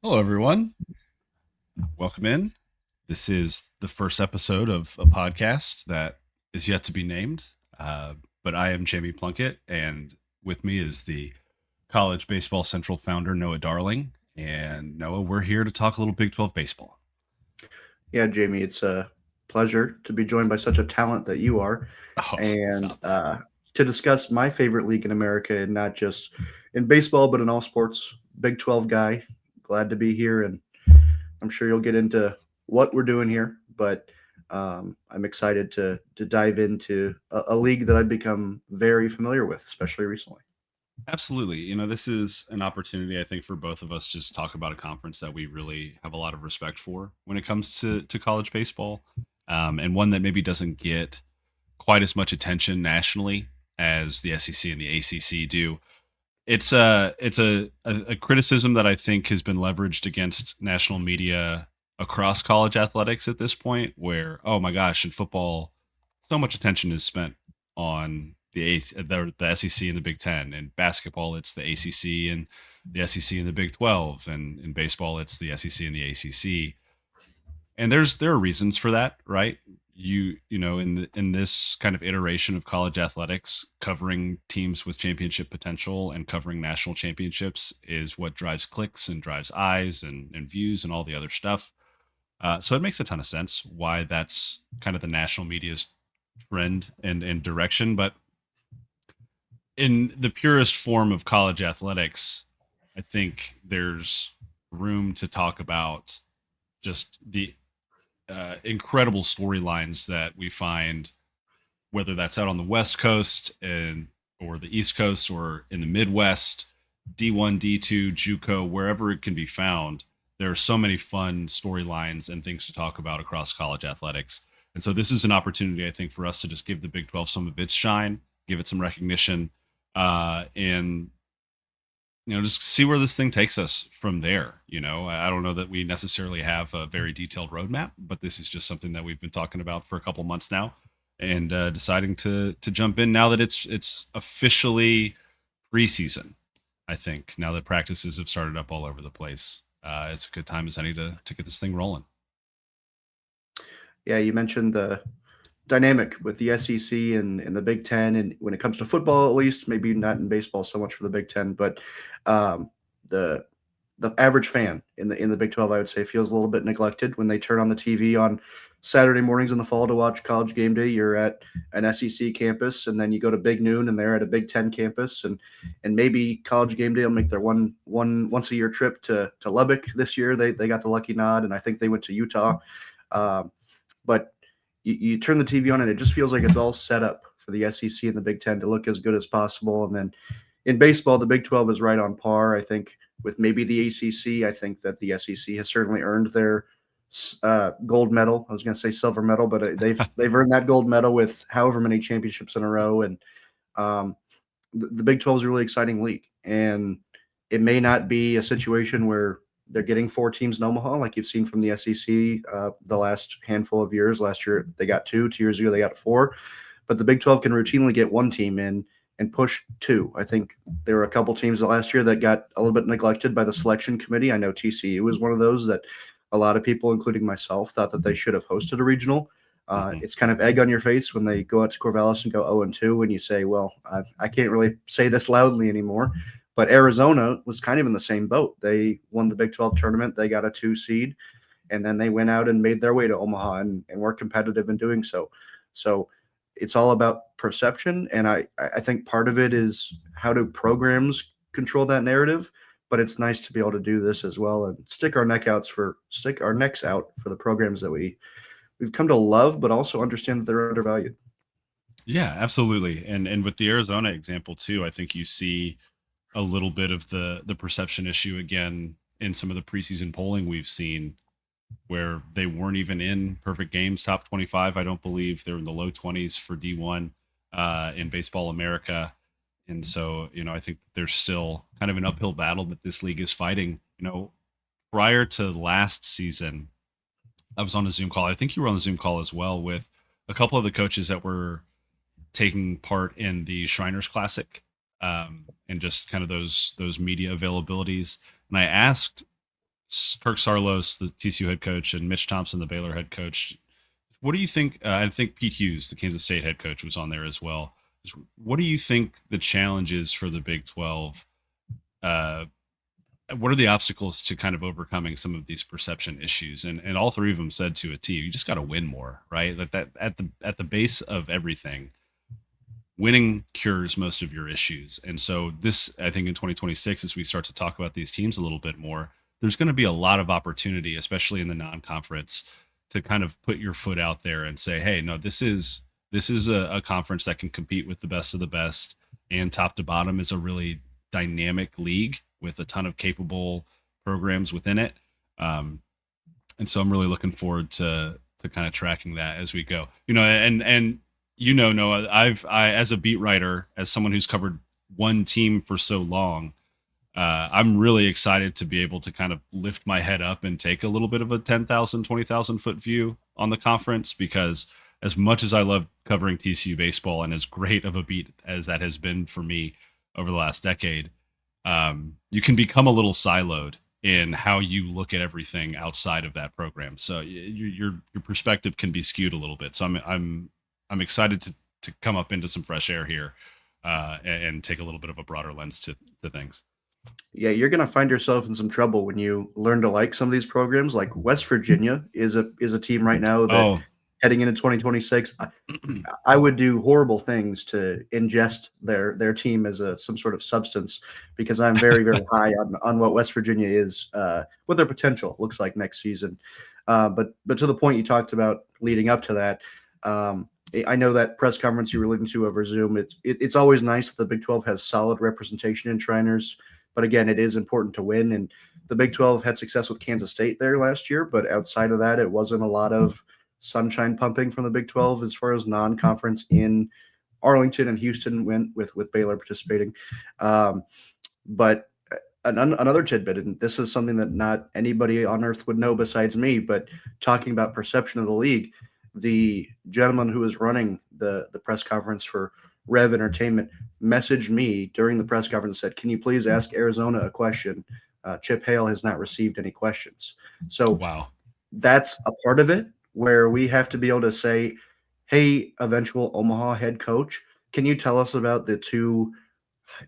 Hello, everyone. Welcome in. This is the first episode of a podcast that is yet to be named. But I am Jamie Plunkett, and with me is the College Baseball Central founder, Noah Darling. And Noah, we're here to talk a little Big 12 baseball. Yeah, Jamie, it's a pleasure to be joined by such a talent that you are, Oh, and stop that. to discuss my favorite league in America, and not just in baseball, but in all sports. Big 12 guy. Glad to be here, and I'm sure you'll get into what we're doing here, but I'm excited to dive into a league that I've become very familiar with, especially recently. Absolutely. This is an opportunity, I think, for both of us just talk about a conference that we really have a lot of respect for when it comes to college baseball, and one that maybe doesn't get quite as much attention nationally as the SEC and the ACC do. It's a criticism that I think has been leveraged against national media across college athletics at this point, where oh my gosh, in football, so much attention is spent on the SEC and the Big Ten. In basketball, it's the ACC and the SEC and the Big 12, and in baseball, it's the SEC and the ACC. And there are reasons for that, right? In this kind of iteration of college athletics, covering teams with championship potential and covering national championships is what drives clicks and drives eyes and views and all the other stuff. So it makes a ton of sense why that's kind of the national media's trend and direction. But in the purest form of college athletics, I think there's room to talk about just the incredible storylines that we find, whether that's out on the West Coast and or the East Coast or in the Midwest, D1, D2, JUCO, wherever it can be found. There are so many fun storylines and things to talk about across college athletics. And so this is an opportunity, I think, for us to just give the Big 12 some of its shine, give it some recognition, and just see where this thing takes us from there. I don't know that we necessarily have a very detailed roadmap, but this is just something that we've been talking about for a couple months now, and deciding to jump in now that it's officially preseason. I think now that practices have started up all over the place, it's a good time as any to get this thing rolling. Yeah, you mentioned the dynamic with the SEC and the Big Ten, and when it comes to football, at least, maybe not in baseball so much for the Big Ten, but um, the the average fan in the Big 12, I would say, feels a little bit neglected when they turn on the TV on Saturday mornings in the fall to watch College Game Day. You're at an SEC campus, and then you go to Big Noon, and they're at a Big Ten campus, and maybe College Game Day will make their one once a year trip to Lubbock this year. They got the lucky nod, and I think they went to Utah. Um, but you turn the TV on, and it just feels like it's all set up for the SEC and the Big Ten to look as good as possible. And then in baseball, the Big 12 is right on par, I think, with maybe the ACC. I think that the SEC has certainly earned their gold medal. I was going to say silver medal, but they've earned that gold medal with however many championships in a row. And um, the Big 12 is a really exciting league, and it may not be a situation where they're getting four teams in Omaha like you've seen from the SEC the last handful of years. Last year they got two. 2 years ago they got four, but the Big 12 can routinely get one team in and push two. I think there were a couple teams the last year that got a little bit neglected by the selection committee. I know TCU was one of those that a lot of people, including myself, thought that they should have hosted a regional. Hmm. It's kind of egg on your face when they go out to Corvallis and go 0-2, and you say, "Well, I can't really say this loudly anymore." But Arizona was kind of in the same boat. They won the Big 12 tournament. They got a two seed, and then they went out and made their way to Omaha and were competitive in doing so. So it's all about perception, and I think part of it is how do programs control that narrative. But it's nice to be able to do this as well and stick our necks out for the programs that we've come to love, but also understand that they're undervalued. Yeah, absolutely. And with the Arizona example too, I think you see a little bit of the perception issue again in some of the preseason polling we've seen, where they weren't even in perfect games top 25. I don't believe they're in the low 20s for D1 in Baseball America. And so, I think there's still kind of an uphill battle that this league is fighting. Prior to last season, I was on a Zoom call. I think you were on the Zoom call as well with a couple of the coaches that were taking part in the Shriners Classic, and just kind of those media availabilities. And I asked Kirk Sarlos, the TCU head coach, and Mitch Thompson, the Baylor head coach. What do you think? I think Pete Hughes, the Kansas State head coach, was on there as well. What do you think the challenge is for the Big 12? Uh, what are the obstacles to kind of overcoming some of these perception issues? And all three of them said to a T, you just got to win more, right? Like that at the base of everything, winning cures most of your issues. And so this, I think in 2026, as we start to talk about these teams a little bit more, there's going to be a lot of opportunity, especially in the non-conference, to kind of put your foot out there and say, hey, no, this is a conference that can compete with the best of the best, and top to bottom is a really dynamic league with a ton of capable programs within it. And so I'm really looking forward to kind of tracking that as we go. And Noah, I as a beat writer, as someone who's covered one team for so long, I'm really excited to be able to kind of lift my head up and take a little bit of a 10,000, 20,000 foot view on the conference, because as much as I love covering TCU baseball and as great of a beat as that has been for me over the last decade, you can become a little siloed in how you look at everything outside of that program. So your perspective can be skewed a little bit. So I'm excited to come up into some fresh air here, and take a little bit of a broader lens to things. Yeah, you're going to find yourself in some trouble when you learn to like some of these programs. Like West Virginia is a team right now that Oh, heading into 2026, I would do horrible things to ingest their team as some sort of substance, because I'm very, very high on what West Virginia is, what their potential looks like next season. But to the point you talked about leading up to that, I know that press conference you were alluding to over Zoom. It's always nice that the Big 12 has solid representation in Shriners, but again, it is important to win. And the Big 12 had success with Kansas State there last year, but outside of that, it wasn't a lot of sunshine pumping from the Big 12 as far as non-conference in Arlington and Houston went with Baylor participating. But another tidbit, and this is something that not anybody on earth would know besides me, but talking about perception of the league, the gentleman who was running the press conference for Rev Entertainment messaged me during the press conference and said, "Can you please ask Arizona a question? Chip Hale has not received any questions." So wow. that's a part of it where we have to be able to say, "Hey, eventual Omaha head coach, can you tell us about the two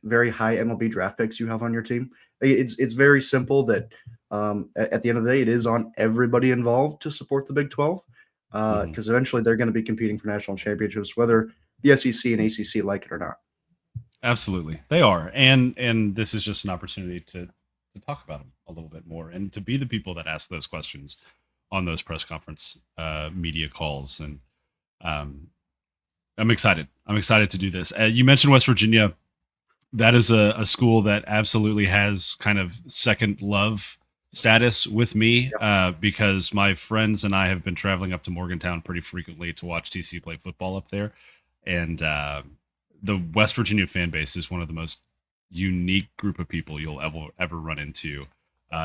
very high MLB draft picks you have on your team?" It's very simple that at the end of the day, it is on everybody involved to support the Big 12, Mhm. because eventually they're going to be competing for national championships, whether the SEC and ACC like it or not. Absolutely, they are, and this is just an opportunity to talk about them a little bit more and to be the people that ask those questions on those press conference media calls. And um, I'm excited. I'm excited to do this. You mentioned West Virginia. That is a school that absolutely has kind of second love status with me, Yep. because my friends and I have been traveling up to Morgantown pretty frequently to watch TC play football up there. And the West Virginia fan base is one of the most unique group of people you'll ever run into.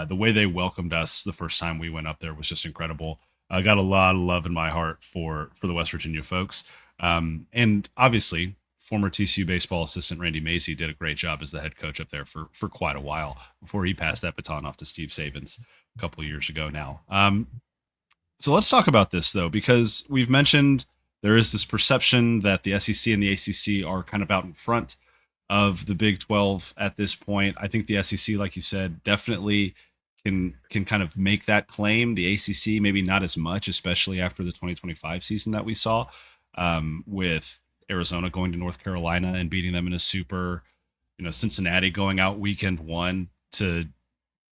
The way they welcomed us the first time we went up there was just incredible. I got a lot of love in my heart for the West Virginia folks. And obviously, former TCU baseball assistant Randy Macy did a great job as the head coach up there for quite a while before he passed that baton off to Steve Sabins a couple of years ago now. So let's talk about this, though, because we've mentioned there is this perception that the SEC and the ACC are kind of out in front of the Big 12 at this point. I think the SEC, like you said, definitely can kind of make that claim. The ACC maybe not as much, especially after the 2025 season that we saw, with Arizona going to North Carolina and beating them in a super, Cincinnati going out weekend one to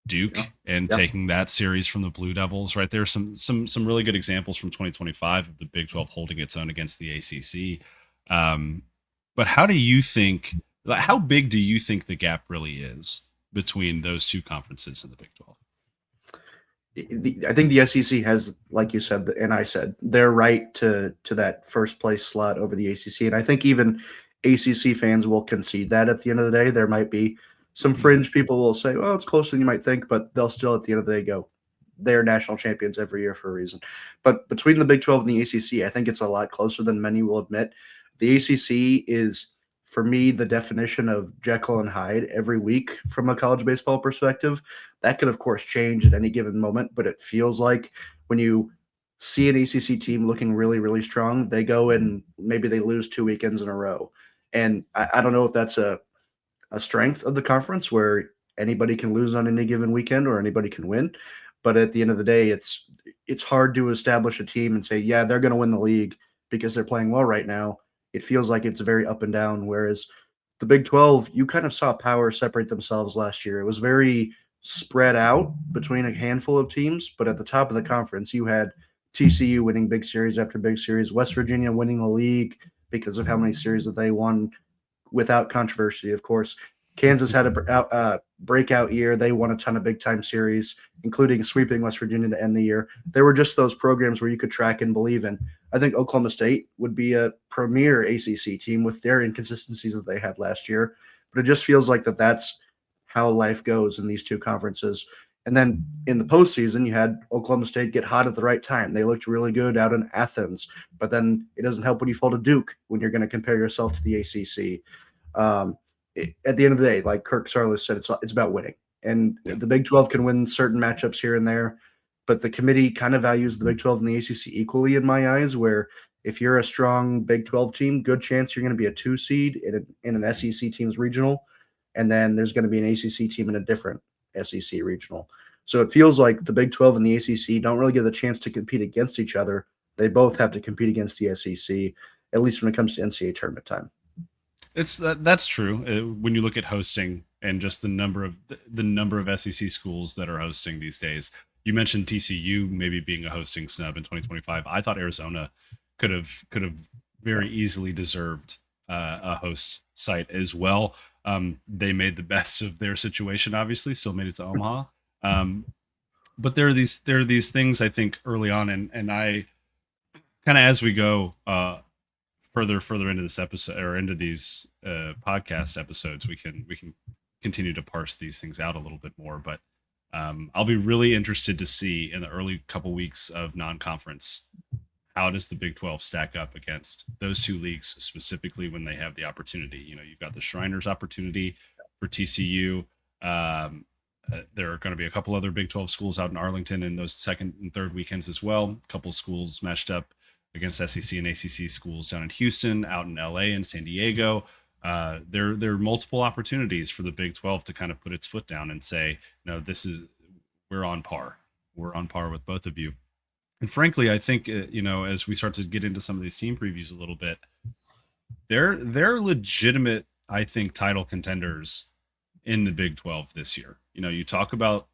Duke Yeah. and Yep. taking that series from the Blue Devils. Right there, some really good examples from 2025 of the Big 12 holding its own against the ACC. But how do you think? How big do you think the gap really is between those two conferences in the Big 12? I think the SEC has, like you said, and I said, their right to that first place slot over the ACC, and I think even ACC fans will concede that at the end of the day. There might be some fringe people will say, "Well, it's closer than you might think," but they'll still, at the end of the day, go, "They're national champions every year for a reason." But between the Big 12 and the ACC, I think it's a lot closer than many will admit. The ACC is for me, the definition of Jekyll and Hyde every week from a college baseball perspective. That could, of course, change at any given moment, but it feels like when you see an ACC team looking really, really strong, they go and maybe they lose 2 weekends in a row. And I don't know if that's a strength of the conference where anybody can lose on any given weekend or anybody can win. But at the end of the day, it's hard to establish a team and say, yeah, they're going to win the league because they're playing well right now. It feels like it's very up and down. Whereas the Big 12, you kind of saw power separate themselves last year. It was very spread out between a handful of teams, but at the top of the conference, you had TCU winning big series after big series, West Virginia winning the league because of how many series that they won without controversy, of course. Kansas had a breakout year. They won a ton of big time series, including sweeping West Virginia to end the year. There were just those programs where you could track and believe in. I think Oklahoma State would be a premier ACC team with their inconsistencies that they had last year. But it just feels like that's how life goes in these two conferences. And then in the postseason, you had Oklahoma State get hot at the right time. They looked really good out in Athens, but then it doesn't help when you fall to Duke when you're going to compare yourself to the ACC. At the end of the day, like Kirk Sarlis said, it's about winning. And the Big 12 can win certain matchups here and there, but the committee kind of values the Big 12 and the ACC equally in my eyes, where if you're a strong Big 12 team, good chance you're going to be a 2 seed in an SEC team's regional, and then there's going to be an ACC team in a different SEC regional. So it feels like the Big 12 and the ACC don't really get the chance to compete against each other. They both have to compete against the SEC, at least when it comes to NCAA tournament time. That's true. When you look at hosting and just the number of SEC schools that are hosting these days. You mentioned TCU maybe being a hosting snub in 2025. I thought Arizona could have very easily deserved a host site as well. They made the best of their situation. Obviously, still made it to Omaha. But there are these things I think early on, and I kind of as we go further into this episode or into these podcast episodes, we can continue to parse these things out a little bit more. But I'll be really interested to see in the early couple weeks of non-conference, how does the Big 12 stack up against those two leagues, specifically when they have the opportunity. You know, you've got the Shriners opportunity for TCU. There are going to be a couple other Big 12 schools out in Arlington in those second and third weekends as well. A couple schools matched up against SEC and ACC schools down in Houston, out in LA and San Diego. There are multiple opportunities for the Big 12 to kind of put its foot down and say, no, we're on par. We're on par with both of you. And frankly, I think, as we start to get into some of these team previews a little bit, they're legitimate, I think, title contenders in the Big 12 this year. You know, you talk about,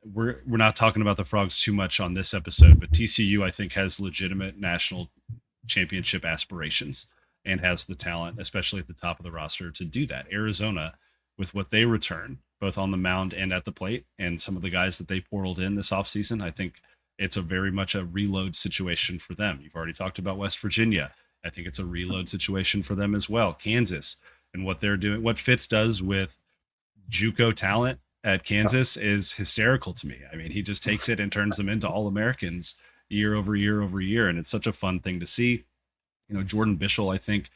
we're not talking about the Frogs too much on this episode, but TCU, I think, has legitimate national championship aspirations and has the talent, especially at the top of the roster, to do that. Arizona, with what they return, both on the mound and at the plate, and some of the guys that they portaled in this offseason, I think it's a very much a reload situation for them. You've already talked about West Virginia. I think it's a reload situation for them as well. Kansas and what they're doing, what Fitz does with JUCO talent at Kansas is hysterical to me. I mean, he just takes it and turns them into All-Americans year over year over year. And it's such a fun thing to see. You know, Jordan Bischel, I think,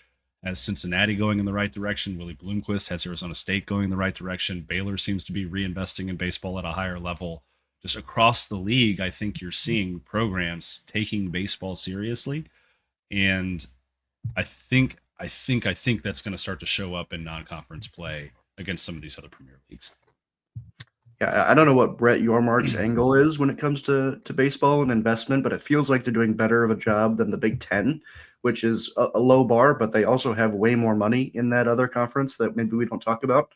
has Cincinnati going in the right direction. Willie Bloomquist has Arizona State going in the right direction. Baylor seems to be reinvesting in baseball at a higher level. Just across the league, I think you're seeing programs taking baseball seriously. And I think that's going to start to show up in non-conference play against some of these other Premier Leagues. Yeah, I don't know what Brett Yormark's angle is when it comes to baseball and investment, but it feels like they're doing better of a job than the Big Ten, which is a low bar, but they also have way more money in that other conference that maybe we don't talk about.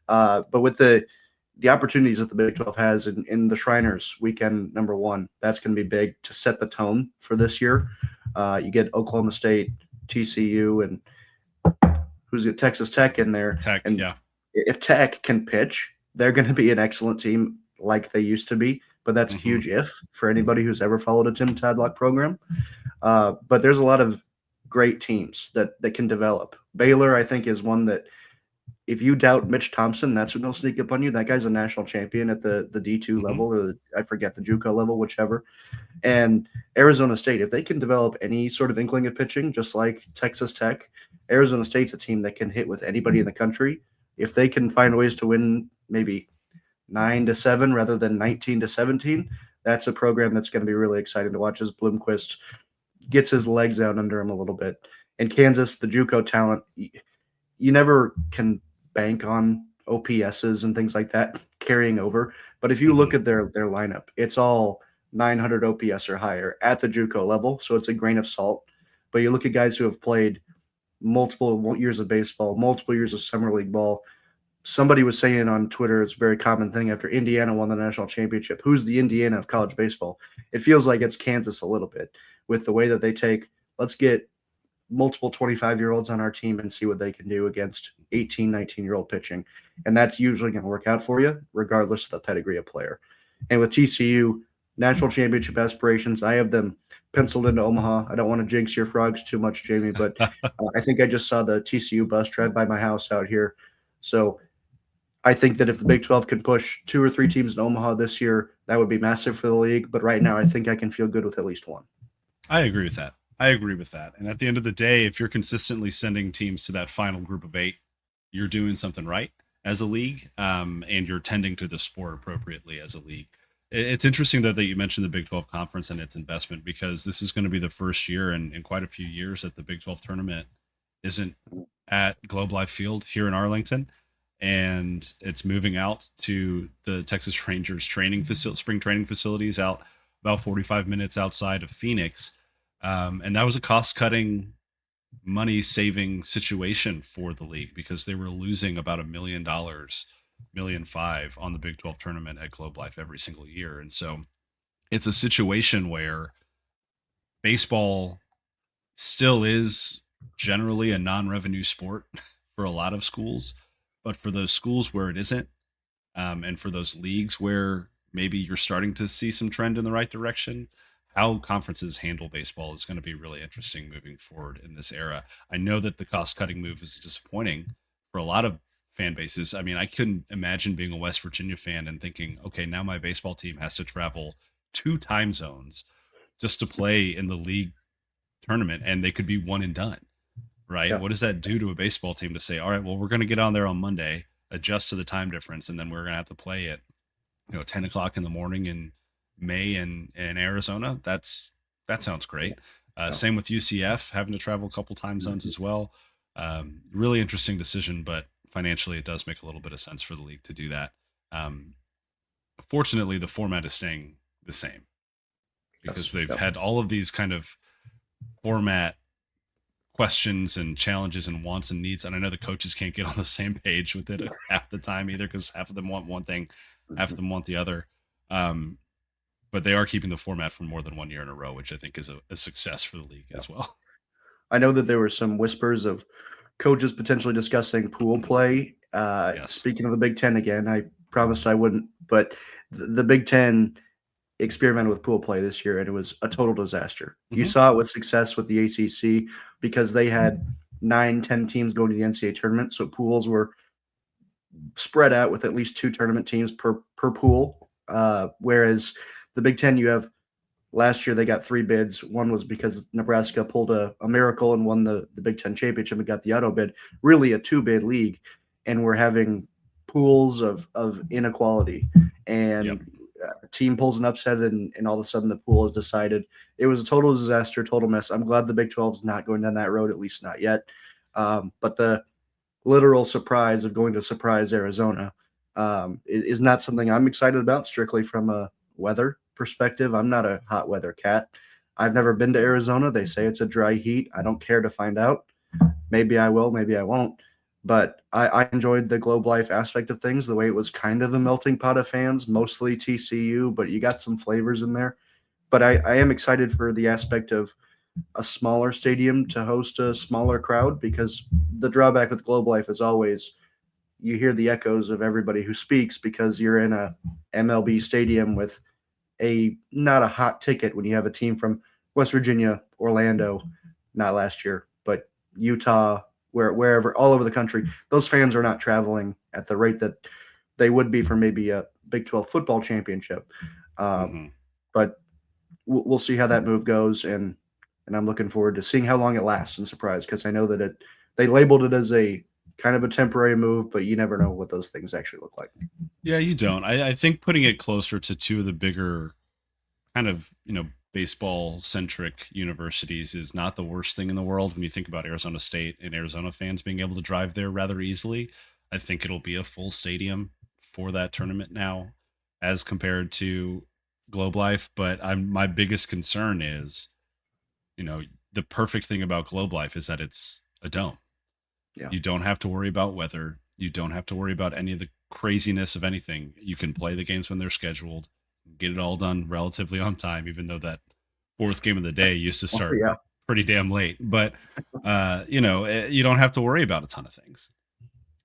But with the opportunities that the Big 12 has in the Shriners weekend number one, that's going to be big to set the tone for this year. You get Oklahoma State, TCU, and who's it, Texas Tech in there. Tech, and yeah. If Tech can pitch, they're going to be an excellent team like they used to be. But that's a huge if for anybody who's ever followed a Tim Tadlock program. But there's a lot of great teams that can develop. Baylor, I think, is one that if you doubt Mitch Thompson, that's when they'll sneak up on you. That guy's a national champion at the D2 level, or I forget, the JUCO level, whichever. And Arizona State, if they can develop any sort of inkling of pitching, just like Texas Tech, Arizona State's a team that can hit with anybody in the country. If they can find ways to win maybe 9-7 rather than 19-17, that's a program that's going to be really exciting to watch as Bloomquist gets his legs out under him a little bit. In Kansas, the JUCO talent, you never can bank on OPSs and things like that carrying over. But if you look Mhm. at their lineup, it's all 900 OPS or higher at the JUCO level, so it's a grain of salt. But you look at guys who have played multiple years of baseball, multiple years of summer league ball. Somebody was saying on Twitter, it's a very common thing after Indiana won the national championship. Who's the Indiana of college baseball? It feels like it's Kansas a little bit with the way that they take, let's get multiple 25-year-olds on our team and see what they can do against 18, 19-year-old pitching. And that's usually going to work out for you, regardless of the pedigree of player. And with TCU, national championship aspirations, I have them penciled into Omaha. I don't want to jinx your frogs too much, Jamie, but I think I just saw the TCU bus drive by my house out here. So I think that if the Big 12 can push 2 or 3 teams in Omaha this year, that would be massive for the league. But right now, I think I can feel good with at least one. I agree with that. I agree with that. And at the end of the day, if you're consistently sending teams to that final group of 8, you're doing something right as a league, and you're tending to the sport appropriately as a league. It's interesting though that you mentioned the Big 12 conference and its investment, because this is going to be the first year in quite a few years that the Big 12 tournament isn't at Globe Life Field here in Arlington, and it's moving out to the Texas Rangers spring training facilities out about 45 minutes outside of Phoenix. And that was a cost cutting, money saving situation for the league, because they were losing about $1 million, 1.5 million on the Big 12 tournament at Globe Life every single year. And so it's a situation where baseball still is generally a non-revenue sport for a lot of schools, but for those schools where it isn't, and for those leagues where maybe you're starting to see some trend in the right direction, how conferences handle baseball is going to be really interesting moving forward in this era. I know that the cost cutting move is disappointing for a lot of fan bases. I mean, I couldn't imagine being a West Virginia fan and thinking, okay, now my baseball team has to travel 2 time zones just to play in the league tournament, and they could be one and done, right? Yeah. What does that do to a baseball team to say, all right, well, we're going to get on there on Monday, adjust to the time difference, and then we're going to have to play at 10 o'clock in the morning in May in Arizona? That sounds great. Yeah. Same with UCF, having to travel a couple time zones as well. Really interesting decision, but financially, it does make a little bit of sense for the league to do that. Um, Fortunately, the format is staying the same, because Yes. they've Yeah. had all of these kind of format questions and challenges and wants and needs. And I know the coaches can't get on the same page with it half the time either, because half of them want one thing, half of them want the other. Um, but they are keeping the format for more than 1 year in a row, which I think is a success for the league Yeah. as well. I know that there were some whispers of coaches potentially discussing pool play. Yes. Speaking of the Big Ten again, I promised I wouldn't, but the Big Ten experimented with pool play this year, and it was a total disaster. You Hmm. saw it with success with the ACC because they had 9, 10 teams going to the NCAA tournament, so pools were spread out with at least 2 tournament teams per pool. Whereas the Big Ten, you have last year they got 3 bids. One was because Nebraska pulled a miracle and won the Big Ten championship and got the auto bid. Really a 2 bid league, and we're having pools of inequality. Yep. And a team pulls an upset, and all of a sudden the pool is decided. It was a total disaster, total mess. I'm glad the Big 12 is not going down that road, at least not yet. But the literal surprise of going to surprise Arizona is not something I'm excited about strictly from a weather perspective. I'm not a hot weather cat. I've never been to Arizona. They say it's a dry heat. I don't care to find out. Maybe I will, maybe I won't. But I enjoyed the Globe Life aspect of things, the way it was kind of a melting pot of fans, mostly TCU, but you got some flavors in there. But I am excited for the aspect of a smaller stadium to host a smaller crowd, because the drawback with Globe Life is always you hear the echoes of everybody who speaks because you're in a MLB stadium with a not a hot ticket when you have a team from West Virginia, Orlando, not last year, but Utah, wherever, all over the country. Those fans are not traveling at the rate that they would be for maybe a Big 12 football championship. Um, Hmm. but we'll see how that move goes, and I'm looking forward to seeing how long it lasts and surprise, because I know that they labeled it as a kind of a temporary move, but you never know what those things actually look like. Yeah, you don't. I think putting it closer to two of the bigger kind of, baseball centric universities is not the worst thing in the world when you think about Arizona State and Arizona fans being able to drive there rather easily. I think it'll be a full stadium for that tournament now as compared to Globe Life, but my biggest concern is, you know, the perfect thing about Globe Life is that it's a dome. Yeah. You don't have to worry about weather. You don't have to worry about any of the craziness of anything. You can play the games when they're scheduled, get it all done relatively on time, even though that fourth game of the day used to Oh, start yeah. pretty damn late. But you don't have to worry about a ton of things.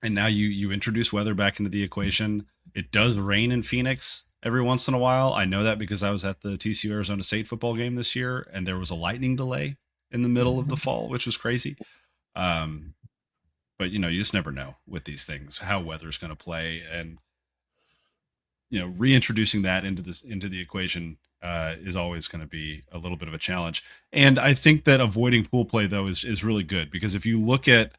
And now you introduce weather back into the equation. It does rain in Phoenix every once in a while. I know that because I was at the TCU Arizona State football game this year, and there was a lightning delay in the middle of the fall, which was crazy. Um, but you just never know with these things how weather's going to play, and reintroducing that into the equation is always going to be a little bit of a challenge. And I think that avoiding pool play though is really good, because if you look at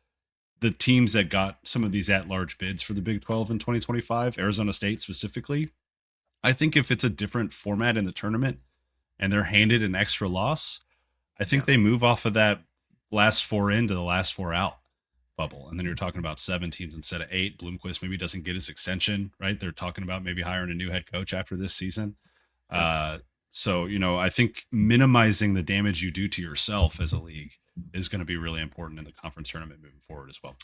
the teams that got some of these at-large bids for the Big 12 in 2025, Arizona State specifically, I think if it's a different format in the tournament and they're handed an extra loss, I think Yeah. they move off of that last four in to the last four out bubble. And then you're talking about 7 teams instead of 8. Bloomquist maybe doesn't get his extension, right? They're talking about maybe hiring a new head coach after this season. Yeah. So, I think minimizing the damage you do to yourself as a league is going to be really important in the conference tournament moving forward as well.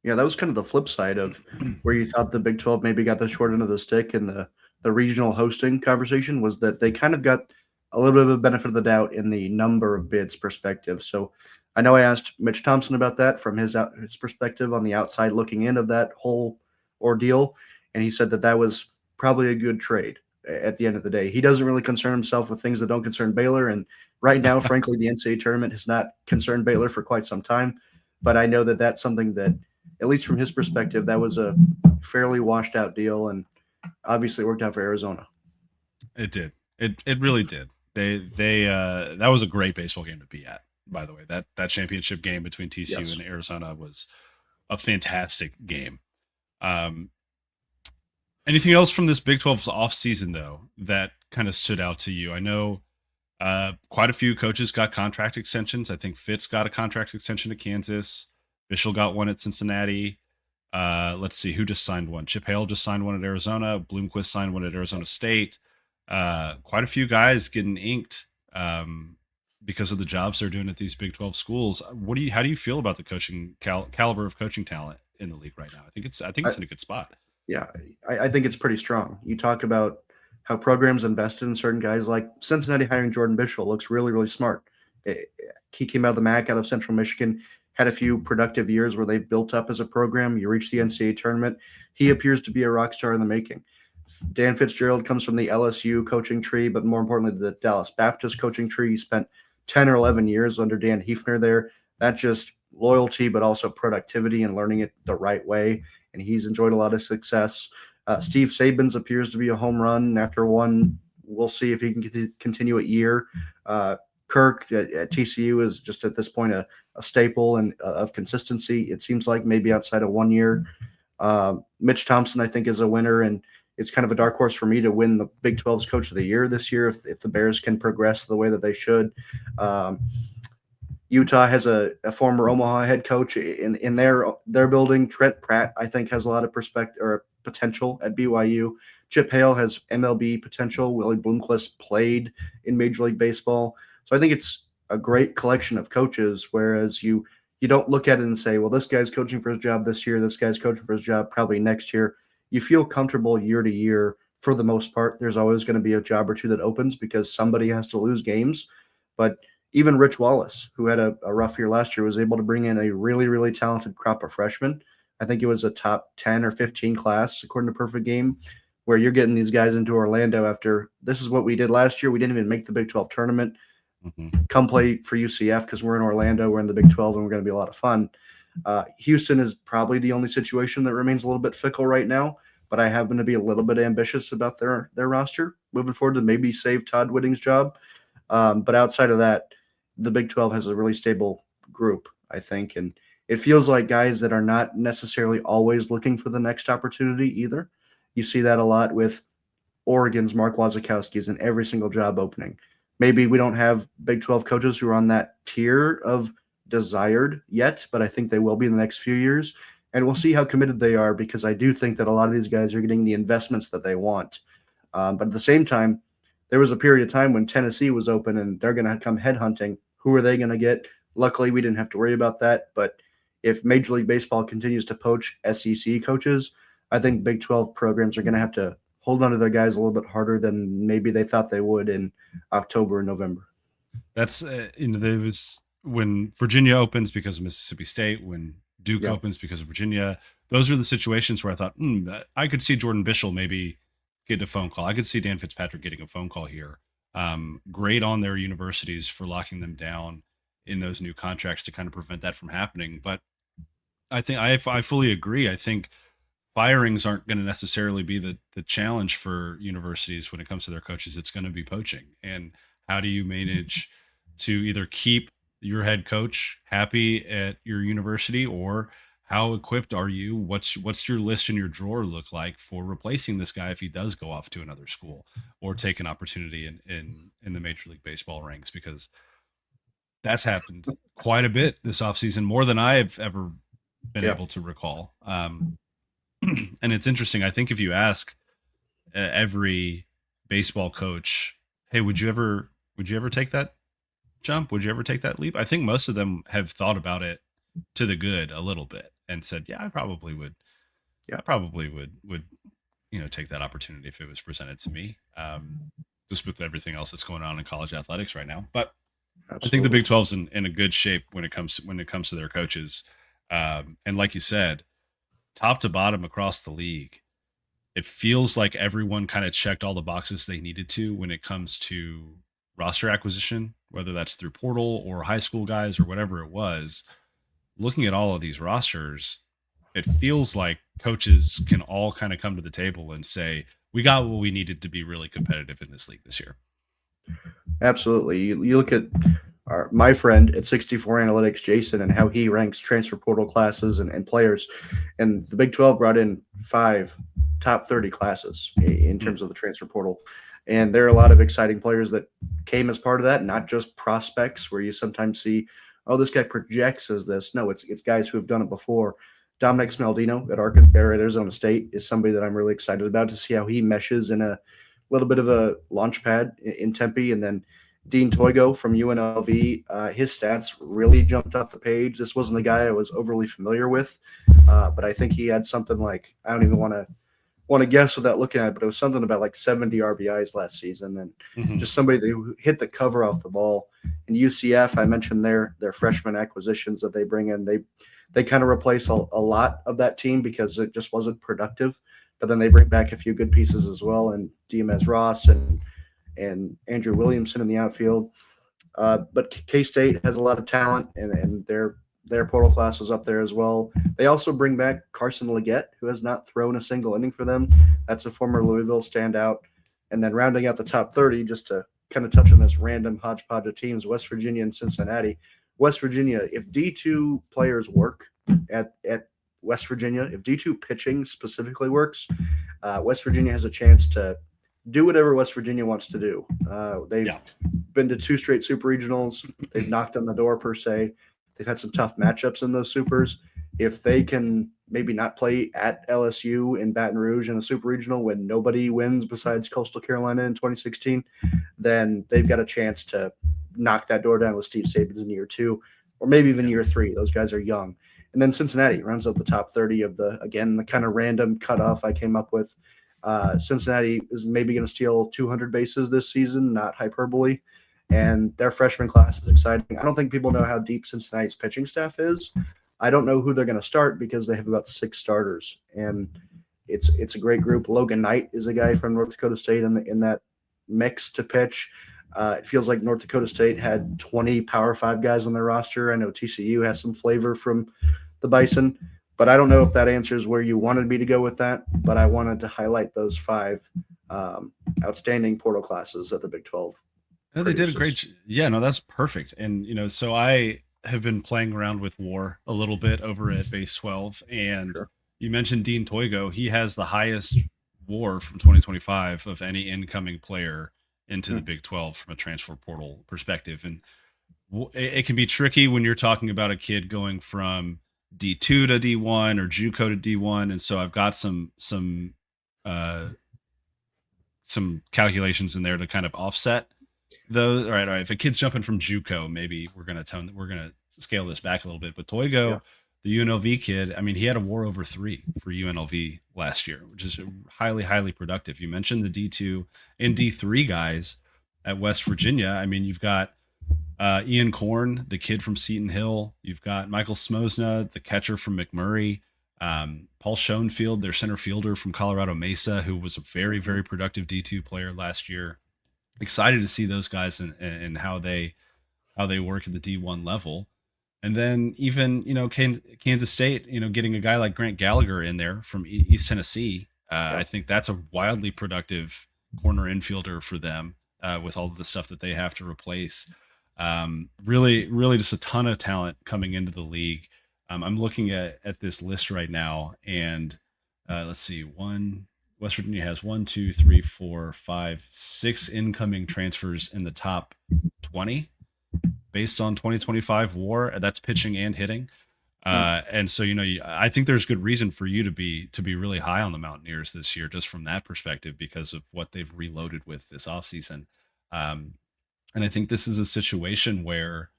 Yeah, that was kind of the flip side of where you thought the Big 12 maybe got the short end of the stick in the regional hosting conversation, was that they kind of got a little bit of a benefit of the doubt in the number of bids perspective. So I know I asked Mitch Thompson about that from his perspective on the outside looking in of that whole ordeal, and he said that that was probably a good trade at the end of the day. He doesn't really concern himself with things that don't concern Baylor, and right now, frankly, the NCAA tournament has not concerned Baylor for quite some time. But I know that that's something that, at least from his perspective, that was a fairly washed out deal, and obviously it worked out for Arizona. It did. It really did. They that was a great baseball game to be at. By the way, that championship game between TCU Yes. and Arizona was a fantastic game. Um, Anything else from this Big 12's off season though that kind of stood out to you? I know quite a few coaches got contract extensions. I think Fitz got a contract extension to Kansas. Bishel got one at Cincinnati. Let's see who just signed one. Chip Hale just signed one at Arizona. Bloomquist signed one at Arizona State. Quite a few guys getting inked because of the jobs they're doing at these Big 12 schools. How do you feel about the coaching caliber of coaching talent in the league right now? I think I, it's in a good spot. yeah, I think it's pretty strong. You talk about how programs invested in certain guys, like Cincinnati hiring Jordan Bishel looks really, really smart. He came out of the MAC out of Central Michigan, had a few productive years where they've built up as a program. You reach the NCAA tournament. He appears to be a rock star in the making. Dan Fitzgerald comes from the LSU coaching tree, but more importantly, the Dallas Baptist coaching tree. He spent 10 or 11 years under Dan Hefner there. That just loyalty, but also productivity and learning it the right way. And he's enjoyed a lot of success. Steve Sabins appears to be a home run after one. We'll see if he can continue a year. Kirk at TCU is just at this point a staple and of consistency. It seems like maybe outside of 1 year. Mitch Thompson, I think, is a winner, and it's kind of a dark horse for me to win the Big 12's Coach of the Year this year if the Bears can progress the way that they should. Utah has a former Omaha head coach in their building. Trent Pratt, I think, has a lot of perspective or potential at BYU. Chip Hale has MLB potential. Willie Bloomquist played in Major League Baseball. So I think it's a great collection of coaches, whereas you don't look at it and say, well, this guy's coaching for his job this year, this guy's coaching for his job probably next year. You feel comfortable year to year for the most part. There's always going to be a job or two that opens because somebody has to lose games. But even Rich Wallace, who had a rough year last year, was able to bring in a really, really talented crop of freshmen. I think it was a top 10 or 15 class, according to Perfect Game, where you're getting these guys into Orlando after this is what we did last year. We didn't even make the Big 12 tournament. Mm-hmm. Come play for UCF because we're in Orlando, we're in the Big 12, and we're going to be a lot of fun. Houston is probably the only situation that remains a little bit fickle right now, but I happen to be a little bit ambitious about their roster moving forward to maybe save Todd Whitting's job. But outside of that, the Big 12 has a really stable group, I think, and it feels like guys that are not necessarily always looking for the next opportunity either. You see that a lot with Oregon's Mark Wazakowski's in every single job opening. Maybe we don't have Big 12 coaches who are on that tier of desired yet, but I think they will be in the next few years. And we'll see how committed they are, because I do think that a lot of these guys are getting the investments that they want. But at the same time, there was a period of time when Tennessee was open and they're going to come headhunting. Who are they going to get? Luckily, we didn't have to worry about that. But if Major League Baseball continues to poach SEC coaches, I think Big 12 programs are going to have to hold on to their guys a little bit harder than maybe they thought they would in October and November. That's there was when Virginia opens because of Mississippi State, when Duke Yeah. opens because of Virginia. Those are the situations where I thought, I could see Jordan Bischel maybe getting a phone call. I could see Dan Fitzpatrick getting a phone call here. Great on their universities for locking them down in those new contracts to kind of prevent that from happening. But I think I fully agree. I think firings aren't going to necessarily be the challenge for universities when it comes to their coaches. It's going to be poaching. And how do you manage to either keep your head coach happy at your university, or how equipped are you? What's your list in your drawer look like for replacing this guy if he does go off to another school or take an opportunity in the Major League Baseball ranks? Because that's happened quite a bit this offseason, more than I've ever been Yeah. able to recall. And it's interesting. I think if you ask every baseball coach, "Hey, would you ever take that jump? Would you ever take that leap?" I think most of them have thought about it to the good a little bit and said, "Yeah, I probably would. Yeah. I probably would take that opportunity if it was presented to me." Just with everything else that's going on in college athletics right now, but Absolutely. I think the Big 12's in a good shape when it comes to their coaches. And like you said, top to bottom across the league, it feels like everyone kind of checked all the boxes they needed to when it comes to roster acquisition, whether that's through portal or high school guys or whatever it was. Looking at all of these rosters, it feels like coaches can all kind of come to the table and say, we got what we needed to be really competitive in this league this year. Absolutely. You look at my friend at 64 Analytics, Jason, and how he ranks transfer portal classes and players. And the Big 12 brought in 5 top 30 classes in terms of the transfer portal. And there are a lot of exciting players that came as part of that, not just prospects where you sometimes see, oh, this guy projects as this. No, it's guys who have done it before. Dominic Smaldino at Arizona State is somebody that I'm really excited about to see how he meshes in a little bit of a launch pad in Tempe. And then Dean Toigo from UNLV, his stats really jumped off the page. This wasn't a guy I was overly familiar with, but I think he had something like, I don't even want to guess without looking at it, but it was something about like 70 RBIs last season, and just somebody that hit the cover off the ball. And UCF, I mentioned their freshman acquisitions that they bring in. They kind of replace a lot of that team because it just wasn't productive. But then they bring back a few good pieces as well, and DMS Ross and Andrew Williamson in the outfield. But K-State has a lot of talent, and their portal class was up there as well. They also bring back Carson Leggett, who has not thrown a single inning for them. That's a former Louisville standout. And then rounding out the top 30, just to kind of touch on this random hodgepodge of teams, West Virginia and Cincinnati. West Virginia, if D2 players work at West Virginia, if D2 pitching specifically works, West Virginia has a chance to do whatever West Virginia wants to do. They've been to 2 straight super regionals. They've knocked on the door per se. They've had some tough matchups in those supers. If they can maybe not play at LSU in Baton Rouge in a super regional when nobody wins besides Coastal Carolina in 2016, then they've got a chance to knock that door down with Steve Sabins in year 2, or maybe even year 3. Those guys are young. And then Cincinnati runs out the top 30 of the kind of random cutoff I came up with. Cincinnati is maybe going to steal 200 bases this season, not hyperbole. And their freshman class is exciting. I don't think people know how deep Cincinnati's pitching staff is. I don't know who they're going to start because they have about 6 starters, and it's a great group. Logan Knight is a guy from North Dakota State in that mix to pitch. It feels like North Dakota State had 20 Power 5 guys on their roster. I know TCU has some flavor from the Bison, but I don't know if that answers where you wanted me to go with that. But I wanted to highlight those 5 outstanding portal classes at the Big 12. No, they did a great. Yeah, no, that's perfect. And so I have been playing around with WAR a little bit over at Base 12, and Sure. you mentioned Dean Toigo. He has the highest WAR from 2025 of any incoming player into the Mm. Big 12 from a transfer portal perspective, and it can be tricky when you're talking about a kid going from D2 to D1 or JUCO to D1, and so I've got uh, some calculations in there to kind of offset those. All right. If a kid's jumping from JUCO, maybe we're gonna scale this back a little bit. But Yeah. Toigo, the UNLV kid, I mean, he had a WAR over 3 for UNLV last year, which is highly productive. You mentioned the D2 and D3 guys at West Virginia. I mean, you've got Ian Korn, the kid from Seton Hill. You've got Michael Smosna, the catcher from McMurray. Paul Schoenfield, their center fielder from Colorado Mesa, who was a very productive D2 player last year. Excited to see those guys and how they work at the D1 level. And then even, Kansas State, getting a guy like Grant Gallagher in there from East Tennessee, Yeah. I think that's a wildly productive corner infielder for them with all of the stuff that they have to replace. Really just a ton of talent coming into the league. I'm looking at this list right now, and let's see, West Virginia has 6 incoming transfers in the top 20 based on 2025 WAR. That's pitching and hitting. Mm. And so, I think there's good reason for you to be really high on the Mountaineers this year, just from that perspective, because of what they've reloaded with this offseason. Um, and I think this is a situation where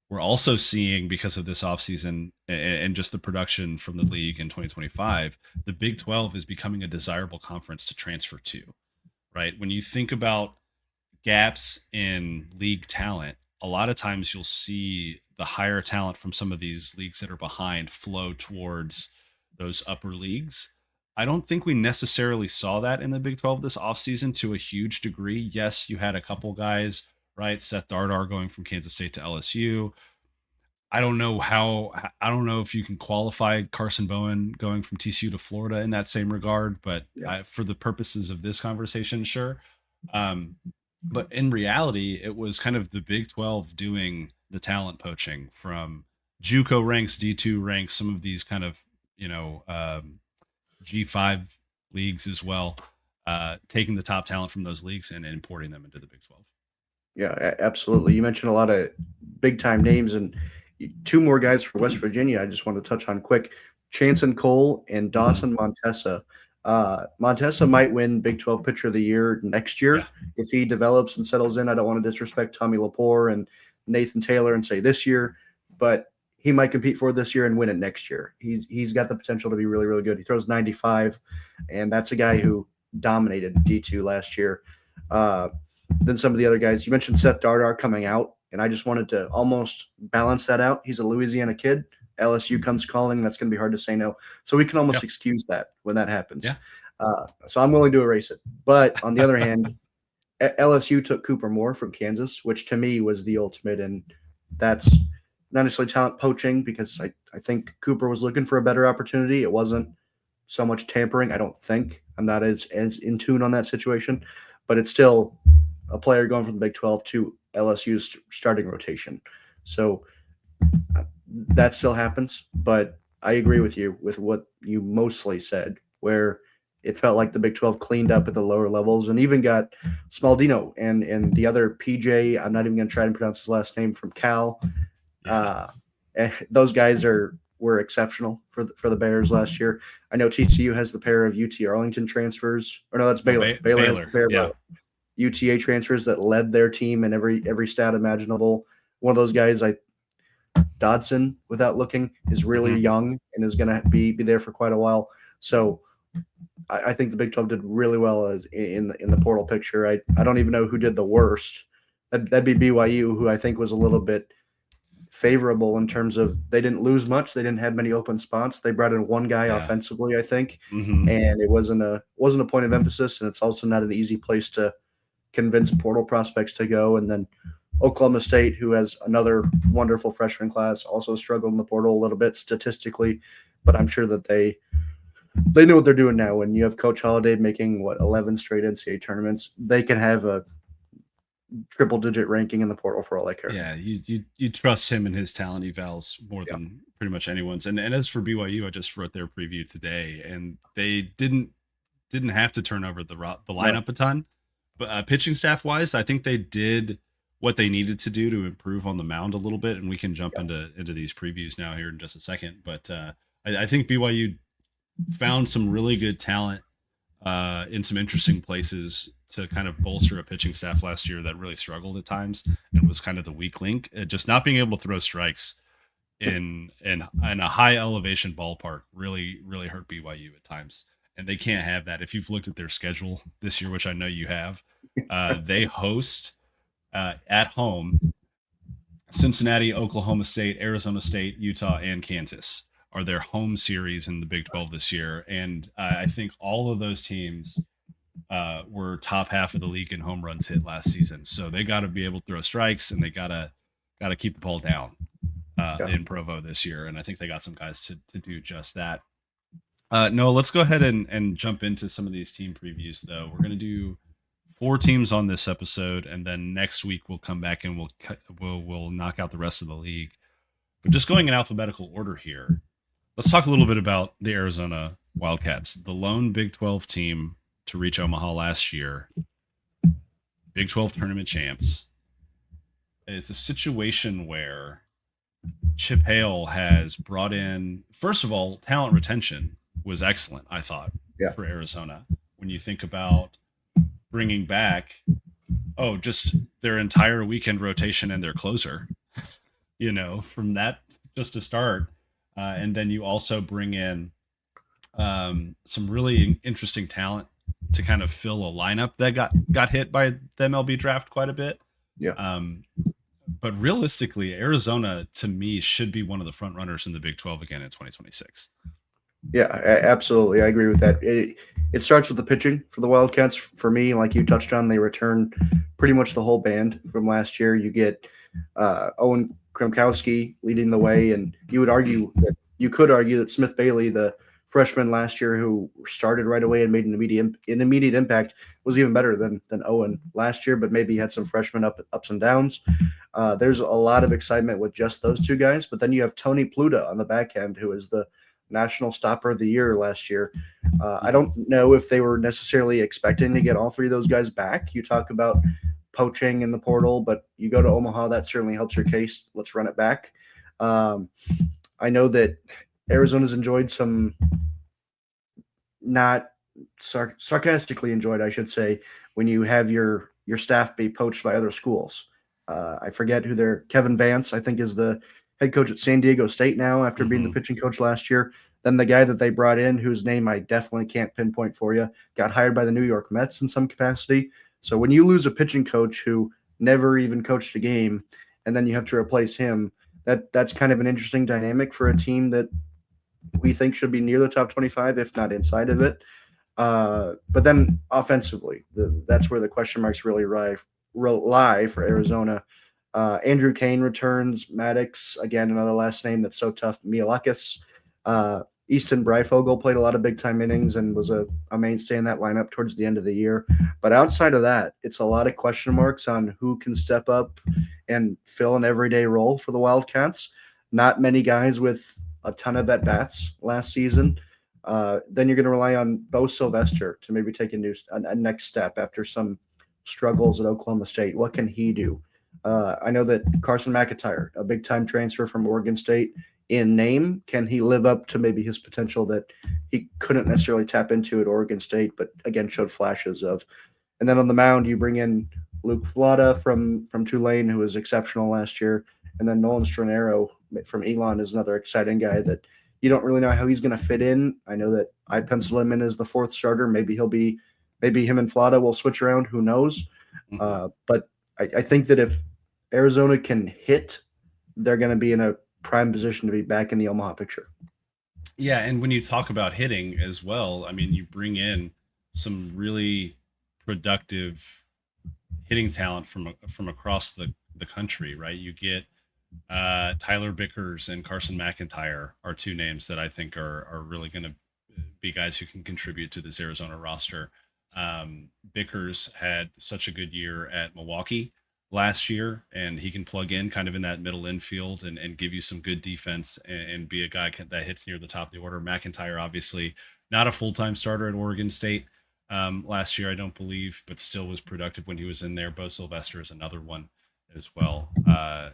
we're also seeing, because of this offseason and just the production from the league in 2025, the Big 12 is becoming a desirable conference to transfer to, right? When you think about gaps in league talent, a lot of times you'll see the higher talent from some of these leagues that are behind flow towards those upper leagues. I don't think we necessarily saw that in the Big 12 this offseason to a huge degree. Yes, you had a couple guys, right? Seth Dardar going from Kansas State to LSU. I don't know if you can qualify Carson Bowen going from TCU to Florida in that same regard, but Yeah. for the purposes of this conversation, sure. Um, but in reality, it was kind of the Big 12 doing the talent poaching from JUCO ranks, D2 ranks, some of these kind of, G5 leagues as well, taking the top talent from those leagues and importing them into the Big 12. Yeah, absolutely. You mentioned a lot of big time names, and two more guys for West Virginia. I just want to touch on quick: Chanson Cole and Dawson Montessa. Montessa might win Big 12 Pitcher of the Year next Yeah. year if he develops and settles in. I don't want to disrespect Tommy Lepore and Nathan Taylor and say this year, but he might compete for it this year and win it next year. He's got the potential to be really good. He throws 95, and that's a guy who dominated D2 last year. Than some of the other guys. You mentioned Seth Dardar coming out, and I just wanted to almost balance that out. He's a Louisiana kid. LSU comes calling. That's going to be hard to say no. So we can almost Yep. excuse that when that happens. Yeah. So I'm willing to erase it. But on the other hand, LSU took Cooper Moore from Kansas, which to me was the ultimate. And that's not necessarily talent poaching, because I think Cooper was looking for a better opportunity. It wasn't so much tampering, I don't think. I'm not as in tune on that situation, but it's still a player going from the Big 12 to LSU's starting rotation. So that still happens, but I agree with you with what you mostly said, where it felt like the Big 12 cleaned up at the lower levels and even got Smaldino and the other PJ. I'm not even going to try and pronounce his last name, from Cal. Yeah. Those guys were exceptional for the Bears last year. I know TCU has the pair of UT Arlington transfers, or no, that's Baylor. Baylor has the pair of UTA transfers that led their team in every stat imaginable. One of those guys, Dodson, without looking, is really young and is going to be there for quite a while. So I think the Big 12 did really well in the portal picture. I don't even know who did the worst. That'd be BYU, who I think was a little bit favorable in terms of they didn't lose much. They didn't have many open spots. They brought in one guy offensively, I think, and it wasn't a point of emphasis. And it's also not an easy place to convince portal prospects to go. And then Oklahoma State, who has another wonderful freshman class, also struggled in the portal a little bit statistically, but I'm sure that they know what they're doing now. When you have Coach Holiday making 11 straight NCAA tournaments, they can have triple-digit ranking in the portal for all I care. Yeah, you trust him and his talent evals more Yeah. than pretty much anyone's. And as for BYU, I just wrote their preview today, and they didn't have to turn over the No. lineup a ton, but pitching staff wise, I think they did what they needed to do to improve on the mound a little bit. And we can jump Yeah. into these previews now here in just a second. But I think BYU found some really good talent in some interesting places to kind of bolster a pitching staff last year that really struggled at times and was kind of the weak link. Just not being able to throw strikes in a high elevation ballpark really hurt BYU at times, and they can't have that. If you've looked at their schedule this year, which I know you have, they host at home Cincinnati, Oklahoma State, Arizona State, Utah, and Kansas are their home series in the Big 12 this year, and I think all of those teams were top half of the league in home runs hit last season. So they got to be able to throw strikes, and they gotta keep the ball down Yeah. in Provo this year. And I think they got some guys to do just that. No, let's go ahead and jump into some of these team previews, though. We're gonna do 4 teams on this episode, and then next week we'll come back and we'll knock out the rest of the league. But just going in alphabetical order here, let's talk a little bit about the Arizona Wildcats, the lone Big 12 team to reach Omaha last year, Big 12 tournament champs. It's a situation where Chip Hale has brought in, first of all, talent retention was excellent, I thought, Yeah. for Arizona. When you think about bringing back, just their entire weekend rotation and their closer, from that just to start. And then you also bring in some really interesting talent to kind of fill a lineup that got hit by the MLB draft quite a bit. Yeah. But realistically, Arizona to me should be one of the front runners in the Big 12 again in 2026. Yeah, absolutely. I agree with that. It starts with the pitching for the Wildcats. For me, like you touched on, they return pretty much the whole band from last year. You get Owen Kremkowski leading the way, and you could argue that Smith Bailey, the freshman last year who started right away and made an immediate impact, was even better than Owen last year. But maybe he had some freshman ups and downs. There's a lot of excitement with just those two guys, but then you have Tony Pluta on the back end, who is the national stopper of the year last year. I don't know if they were necessarily expecting to get all three of those guys back. You talk about poaching in the portal, but you go to Omaha, that certainly helps your case. Let's run it back. I know that Arizona's enjoyed some, not sarcastically enjoyed, I should say, when you have your staff be poached by other schools. I forget who Kevin Vance, I think, is the head coach at San Diego State now after being the pitching coach last year. Then the guy that they brought in, whose name I definitely can't pinpoint for you, got hired by the New York Mets in some capacity. So when you lose a pitching coach who never even coached a game, and then you have to replace him, that's kind of an interesting dynamic for a team that we think should be near the top 25, if not inside of it. But then offensively, that's where the question marks really lie for Arizona. Andrew Kane returns. Maddox, again, another last name that's so tough. Mialakis. Easton Breyfogle played a lot of big-time innings and was a mainstay in that lineup towards the end of the year. But outside of that, it's a lot of question marks on who can step up and fill an everyday role for the Wildcats. Not many guys with a ton of at-bats last season. Then you're going to rely on Bo Sylvester to maybe take a next step after some struggles at Oklahoma State. What can he do? I know that Carson McIntyre, a big-time transfer from Oregon State, in name, can he live up to maybe his potential that he couldn't necessarily tap into at Oregon State, but again showed flashes of? And then on the mound, you bring in Luke Flata from Tulane, who was exceptional last year, and then Nolan Stranero from Elon is another exciting guy that you don't really know how he's going to fit in. I know that I penciled him in as the fourth starter. Maybe him and Flata will switch around. Who knows? But I think that if Arizona can hit, they're going to be in a prime position to be back in the Omaha picture. Yeah, and when you talk about hitting as well, I mean, you bring in some really productive hitting talent from across the country, right? You get Tyler Bickers and Carson McIntyre are two names that I think are really going to be guys who can contribute to this Arizona roster. Bickers had such a good year at Milwaukee last year, and he can plug in kind of in that middle infield and give you some good defense and be a guy that hits near the top of the order. McIntyre, obviously, not a full time starter at Oregon State last year, I don't believe, but still was productive when he was in there. Bo Sylvester is another one as well.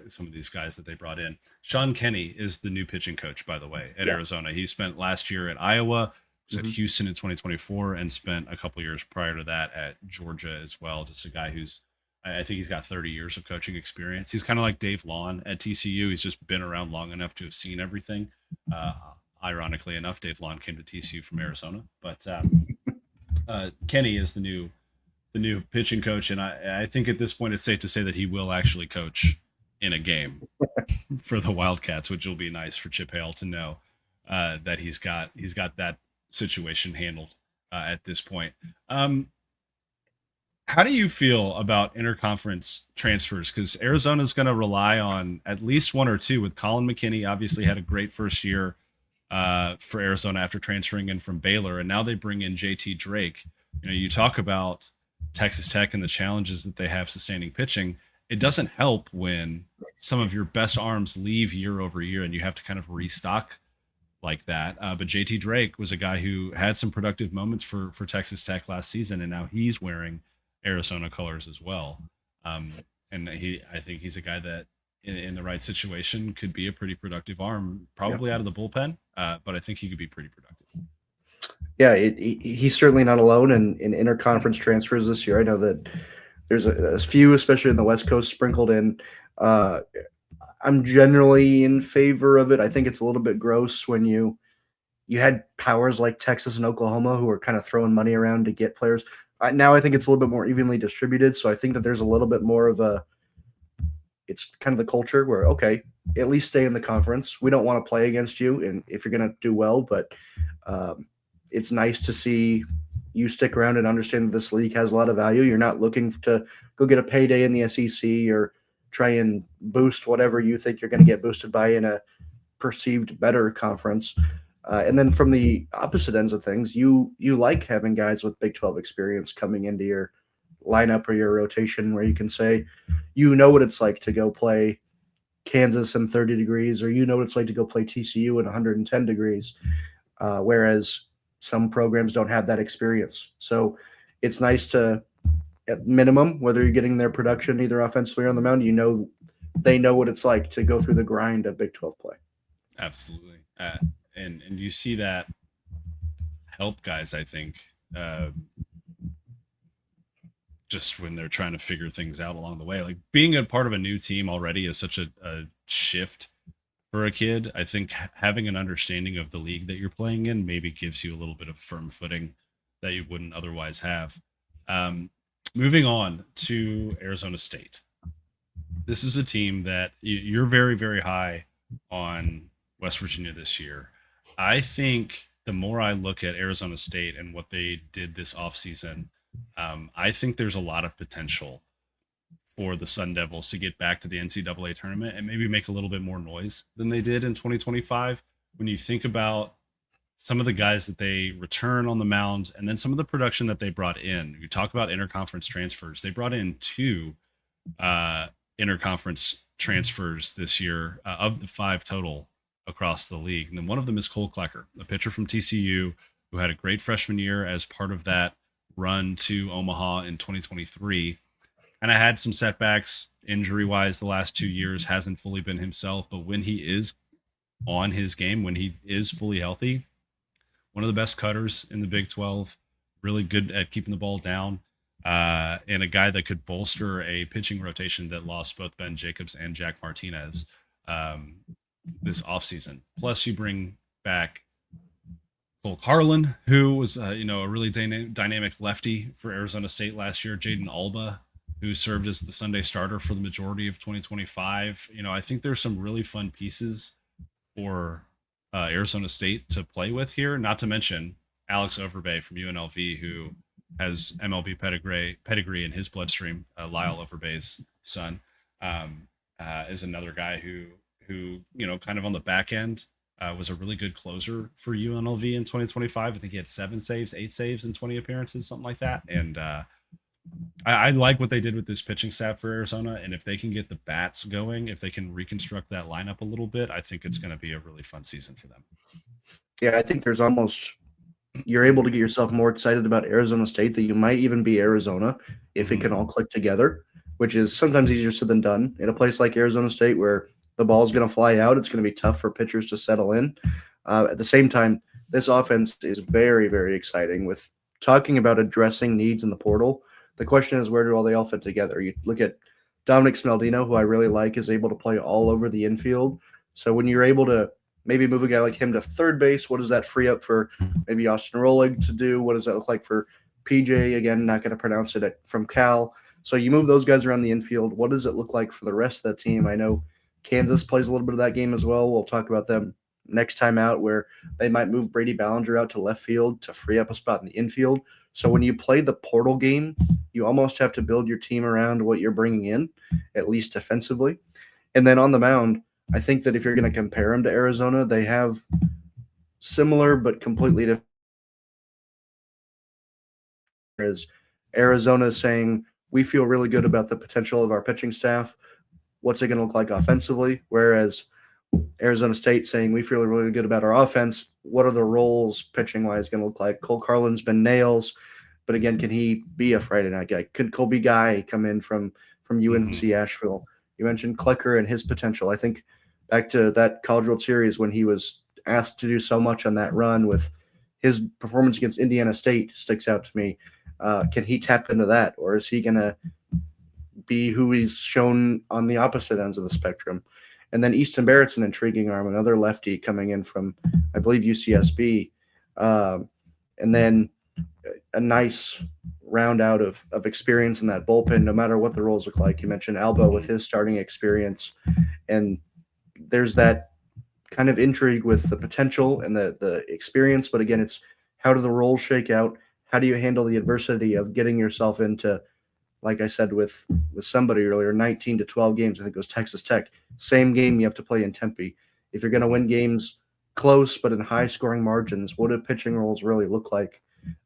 Some of these guys that they brought in. Sean Kenny is the new pitching coach, by the way, at Yeah. Arizona. He spent last year at Iowa, was at Hmm. Houston in 2024, and spent a couple years prior to that at Georgia as well. Just a guy who's, I think he's got 30 years of coaching experience. He's kind of like Dave Lawn at TCU. He's just been around long enough to have seen everything. Uh, Ironically enough, Dave Lawn came to TCU from Arizona, but Kenny is the new pitching coach, and I think at this point it's safe to say that he will actually coach in a game for the Wildcats, which will be nice for Chip Hale to know that he's got that situation handled at this point. Um, how do you feel about interconference transfers? Because Arizona's going to rely on at least one or two. With Colin McKinney, obviously had a great first year for Arizona after transferring in from Baylor, and now they bring in JT Drake. You know, you talk about Texas Tech and the challenges that they have sustaining pitching. It doesn't help when some of your best arms leave year over year, and you have to kind of restock like that. But JT Drake was a guy who had some productive moments for Texas Tech last season, and now he's wearing Arizona colors as well. And I think he's a guy that in the right situation could be a pretty productive arm, Yeah. probably out of the bullpen. But I think he could be pretty productive. Yeah. He's certainly not alone in interconference transfers this year. I know that there's a few, especially in the West Coast, sprinkled in. Uh, I'm generally in favor of it. I think it's a little bit gross when you had powers like Texas and Oklahoma who are kind of throwing money around to get players. Now I think it's a little bit more evenly distributed. So I think that there's a little bit more of a, it's kind of the culture where, okay, at least stay in the conference. We don't want to play against you, and if you're going to do well, but um, it's nice to see you stick around and understand that this league has a lot of value. You're not looking to go get a payday in the SEC or try and boost whatever you think you're going to get boosted by in a perceived better conference. And then from the opposite ends of things, you like having guys with Big 12 experience coming into your lineup or your rotation where you can say, you know what it's like to go play Kansas in 30 degrees, or you know what it's like to go play TCU in 110 degrees. Whereas some programs don't have that experience. So it's nice to, at minimum, whether you're getting their production either offensively or on the mound, you know they know what it's like to go through the grind of Big 12 play. Absolutely. And you see that help guys, I think, uh, just when they're trying to figure things out along the way. Like being a part of a new team already is such a shift for a kid. I think having an understanding of the league that you're playing in maybe gives you a little bit of firm footing that you wouldn't otherwise have. Um, Moving on to Arizona State. This is a team that you're very, very high on West Virginia this year. I think the more I look at Arizona State and what they did this offseason, I think there's a lot of potential for the Sun Devils to get back to the NCAA tournament and maybe make a little bit more noise than they did in 2025. When you think about some of the guys that they return on the mound and then some of the production that they brought in, you talk about interconference transfers. They brought in two uh, interconference transfers this year of the five total across the league. And then one of them is Cole Klecker, a pitcher from TCU who had a great freshman year as part of that run to Omaha in 2023. And I had some setbacks injury wise the last 2 years, hasn't fully been himself. But when he is on his game, when he is fully healthy, one of the best cutters in the Big 12, really good at keeping the ball down, and a guy that could bolster a pitching rotation that lost both Ben Jacobs and Jack Martinez um, this offseason. Plus, you bring back Cole Carlin, who was a really dynamic lefty for Arizona State last year. Jaden Alba, who served as the Sunday starter for the majority of 2025. I think there's some really fun pieces for Arizona State to play with here. Not to mention Alex Overbay from UNLV, who has MLB pedigree in his bloodstream. Lyle Overbay's son is another guy who kind of on the back end was a really good closer for UNLV in 2025. I think he had 7 saves, 8 saves in 20 appearances, something like that. And I like what they did with this pitching staff for Arizona. And if they can get the bats going, if they can reconstruct that lineup a little bit, I think it's going to be a really fun season for them. Yeah, I think there's almost you're able to get yourself more excited about Arizona State that you might even be Arizona if it Mm-hmm. can all click together, which is sometimes easier said than done. In a place like Arizona State where the ball is going to fly out, it's going to be tough for pitchers to settle in. At the same time, this offense is very, very exciting. With talking about addressing needs in the portal, the question is where do all they all fit together? You look at Dominic Smaldino, who I really like, is able to play all over the infield. So when you're able to maybe move a guy like him to third base, what does that free up for maybe Austin Rolig to do? What does that look like for PJ? Again, not going to pronounce it from Cal. So you move those guys around the infield. What does it look like for the rest of the team? I know Kansas plays a little bit of that game as well. We'll talk about them next time out, where they might move Brady Ballinger out to left field to free up a spot in the infield. So when you play the portal game, you almost have to build your team around what you're bringing in, at least defensively. And then on the mound, I think that if you're going to compare them to Arizona, they have similar but completely different. As Arizona is saying, we feel really good about the potential of our pitching staff. What's it going to look like offensively? Whereas Arizona State saying we feel really good about our offense. What are the roles pitching wise going to look like? Cole Carlin's been nails, but again, can he be a Friday night guy? Could Colby Guy come in from Mm-hmm. UNC Asheville? You mentioned Klecker and his potential. I think back to that College World Series when he was asked to do so much on that run with his performance against Indiana State sticks out to me. Can he tap into that, or is he going to be who he's shown on the opposite ends of the spectrum? And then Easton Barrett's an intriguing arm, another lefty coming in from, I believe, UCSB. And then a nice round out of experience in that bullpen, no matter what the roles look like. You mentioned Alba with Mm-hmm. his starting experience. And there's that kind of intrigue with the potential and the experience. But again, it's how do the roles shake out? How do you handle the adversity of getting yourself into, like I said with somebody earlier, 19 to 12 games? I think it was Texas Tech. Same game you have to play in Tempe. If you're going to Mm-hmm. win games close but in high scoring margins, what do pitching roles really look like?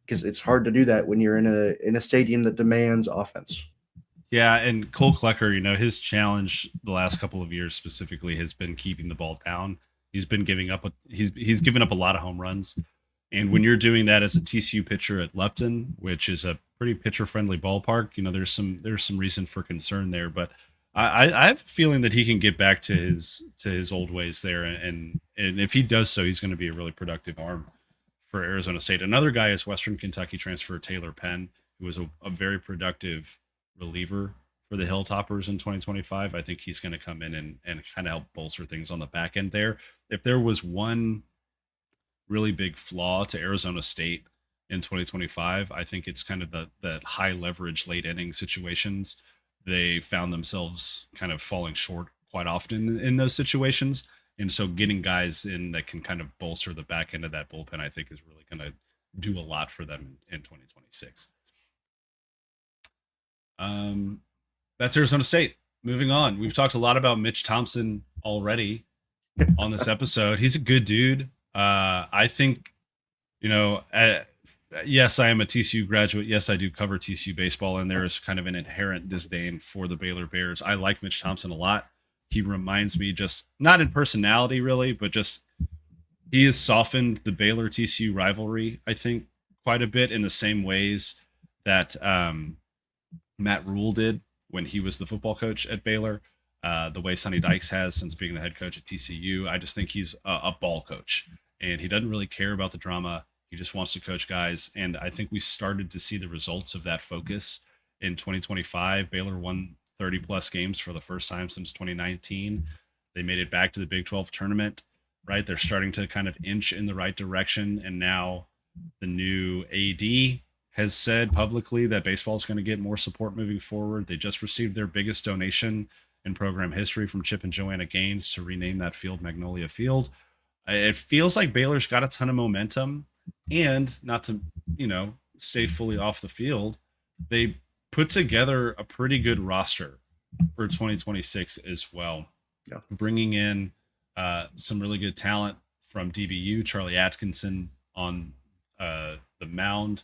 Because it's hard to do that when you're in a stadium that demands offense. Yeah, and Cole Klecker, his challenge the last couple of years specifically has been keeping the ball down. He's been giving up. He's given up a lot of home runs, and when you're doing that as a TCU pitcher at Lupton, which is a pretty pitcher friendly ballpark, there's some reason for concern there. But I have a feeling that he can get back to his old ways there, and if he does so, he's going to be a really productive arm for Arizona State. Another guy is Western Kentucky transfer Taylor Penn, who was a very productive reliever for the Hilltoppers in 2025. I think he's going to come in and kind of help bolster things on the back end there. If there was one really big flaw to Arizona State in 2025, I think it's kind of that high leverage late inning situations. They found themselves kind of falling short quite often in those situations. And so getting guys in that can kind of bolster the back end of that bullpen, I think is really going to do a lot for them in 2026. Um, that's Arizona State. Moving on. We've talked a lot about Mitch Thompson already on this episode. He's a good dude. I think, you know, uh, yes, I am a TCU graduate. Yes, I do cover TCU baseball, and there is kind of an inherent disdain for the Baylor Bears. I like Mitch Thompson a lot. He reminds me, just not in personality really, but just he has softened the Baylor TCU rivalry, I think, quite a bit in the same ways that Matt Rule did when he was the football coach at Baylor. The way Sonny Dykes has since being the head coach at TCU. I just think he's a ball coach, and he doesn't really care about the drama. He just wants to coach guys, and I think we started to see the results of that focus in 2025. Baylor won 30 plus games for the first time since 2019. They made it back to the Big 12 tournament, right? They're starting to kind of inch in the right direction, and now the new AD has said publicly that baseball is going to get more support moving forward. They just received their biggest donation in program history from Chip and Joanna Gaines to rename that field Magnolia Field. It feels like Baylor's got a ton of momentum, and not to, stay fully off the field, they put together a pretty good roster for 2026 as well, Yeah. bringing in some really good talent from DBU, Charlie Atkinson on the mound.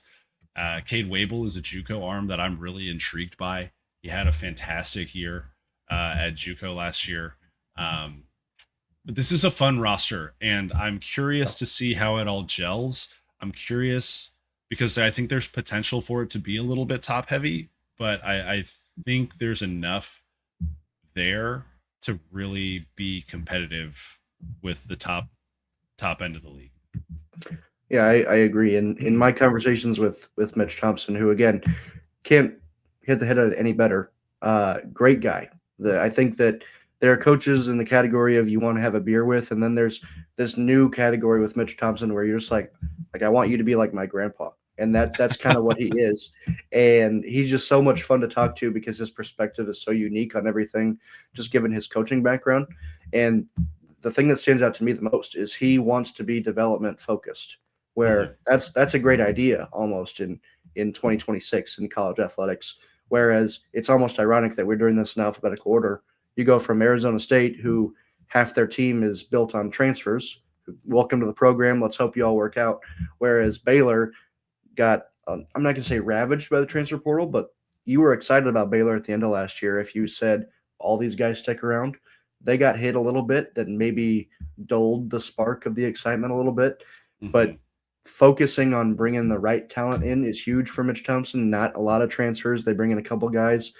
Cade Wable is a JUCO arm that I'm really intrigued by. He had a fantastic year at JUCO last year. Um, but this is a fun roster, and I'm curious to see how it all gels. I'm curious because I think there's potential for it to be a little bit top heavy, but I think there's enough there to really be competitive with the top end of the league. Yeah, I agree. And in my conversations with Mitch Thompson, who again can't hit the head on it any better, great guy. I think that there are coaches in the category of you want to have a beer with, and then there's this new category with Mitch Thompson where you're just like I want you to be like my grandpa, and that's kind of what he is. And he's just so much fun to talk to because his perspective is so unique on everything, just given his coaching background. And the thing that stands out to me the most is he wants to be development focused, Mm-hmm. where that's a great idea almost in 2026 in college athletics. Whereas it's almost ironic that we're doing this in alphabetical order. You go from Arizona State, who half their team is built on transfers. Welcome to the program. Let's hope you all work out. Whereas Baylor got, I'm not going to say ravaged by the transfer portal, but you were excited about Baylor at the end of last year if you said all these guys stick around. They got hit a little bit that maybe dulled the spark of the excitement a little bit. Mm-hmm. But focusing on bringing the right talent in is huge for Mitch Thompson. Not a lot of transfers. They bring in a couple guys.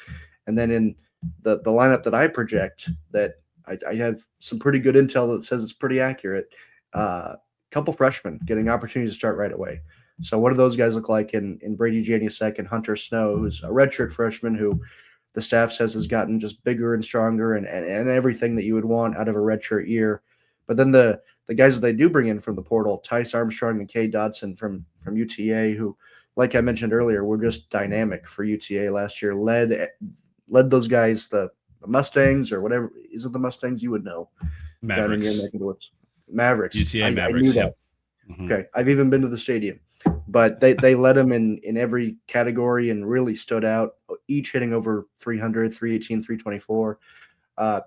And then in the lineup that I project, that I have some pretty good intel that says it's pretty accurate. A couple freshmen getting opportunities to start right away. So what do those guys look like in Brady Janusek and Hunter Snow, who's a redshirt freshman who the staff says has gotten just bigger and stronger and everything that you would want out of a redshirt year. But then the guys that they do bring in from the portal, Tice Armstrong and Kay Dodson from UTA, who, like I mentioned earlier, were just dynamic for UTA last year, led those guys, the Mustangs or whatever. Is it the Mustangs? You would know down in your Mavericks. neck of the woods. Mavericks. UTA I knew Mavericks. that. Yep. Mm-hmm. Okay. I've even been to the stadium. But they led them in every category and really stood out, each hitting over 300, 318, 324.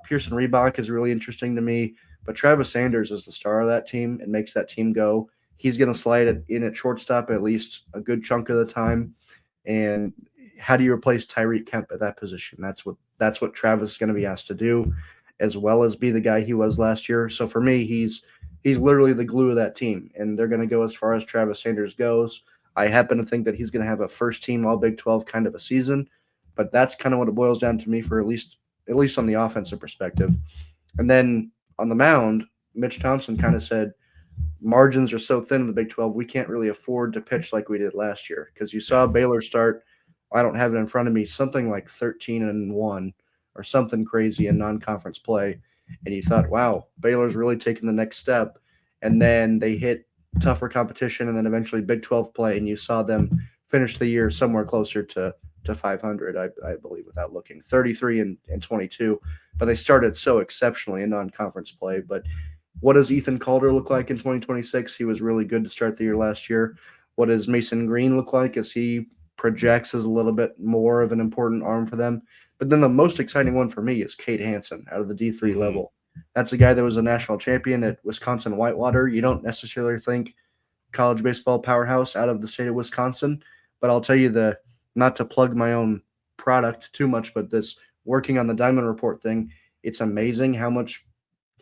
Pearson Reebok is really interesting to me, but Travis Sanders is the star of that team and makes that team go. He's going to slide it in at shortstop at least a good chunk of the time. And how do you replace Tyreek Kemp at that position? That's what Travis is going to be asked to do, as well as be the guy he was last year. So for me, he's literally the glue of that team, and they're going to go as far as Travis Sanders goes. I happen to think that he's going to have a first team All Big 12 kind of a season, but that's kind of what it boils down to me for at least on the offensive perspective. And then on the mound, Mitch Thompson kind of said margins are so thin in the Big 12, we can't really afford to pitch like we did last year because you saw Baylor start. I don't have it in front of me, something like 13-1 or something crazy in non-conference play, and you thought, wow, Baylor's really taking the next step. And then they hit tougher competition and then eventually Big 12 play, and you saw them finish the year somewhere closer to 500, I believe, without looking, 33 and 22. But they started so exceptionally in non-conference play. But what does Ethan Calder look like in 2026? He was really good to start the year last year. What does Mason Green look like as he projects as a little bit more of an important arm for them? But then the most exciting one for me is Cade Hansen out of the D3 Mm-hmm. level. That's a guy that was a national champion at Wisconsin Whitewater. You don't necessarily think college baseball powerhouse out of the state of Wisconsin, but I'll tell you, not to plug my own product too much, but this working on the Diamond Report thing, it's amazing how much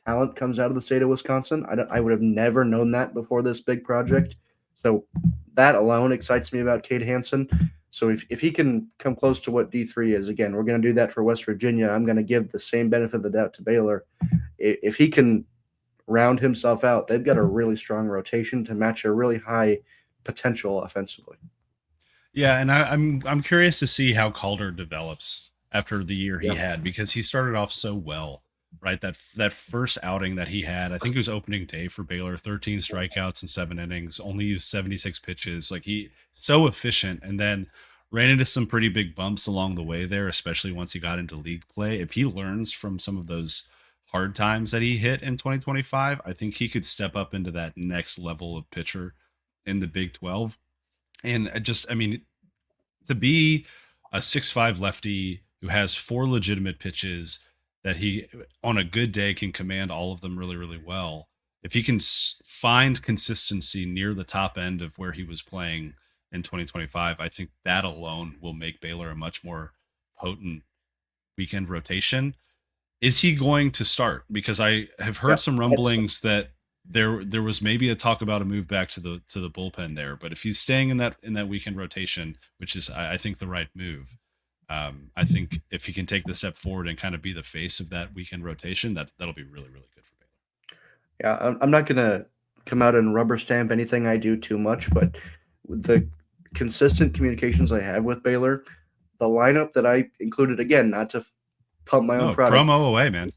talent comes out of the state of Wisconsin. I would have never known that before this big project. So that alone excites me about Cade Hansen. So if he can come close to what D3 is, again, we're going to do that for West Virginia. I'm going to give the same benefit of the doubt to Baylor. If he can round himself out, they've got a really strong rotation to match a really high potential offensively. Yeah, and I'm curious to see how Calder develops after the year he Yeah. had because he started off so well, right? That first outing that he had, I think it was opening day for Baylor, 13 strikeouts in 7 innings, only used 76 pitches. Like he so efficient, and then ran into some pretty big bumps along the way there, especially once he got into league play. If he learns from some of those hard times that he hit in 2025, I think he could step up into that next level of pitcher in the Big 12. And I mean, to be a 6'5" lefty who has four legitimate pitches that he, on a good day, can command all of them really, really well if he can find consistency near the top end of where he was playing in 2025, I think that alone will make Baylor a much more potent weekend rotation. Is he going to start? Because I have heard some rumblings that there was maybe a talk about a move back to the bullpen there. But if he's staying in that weekend rotation, which is I think the right move, I think if he can take the step forward and kind of be the face of that weekend rotation, that'll be really really good for Baylor. Yeah, I'm not gonna come out and rubber stamp anything I do too much, but with the consistent communications I have with Baylor, the lineup that I included, again, not to pump my own No, product, promo away, man.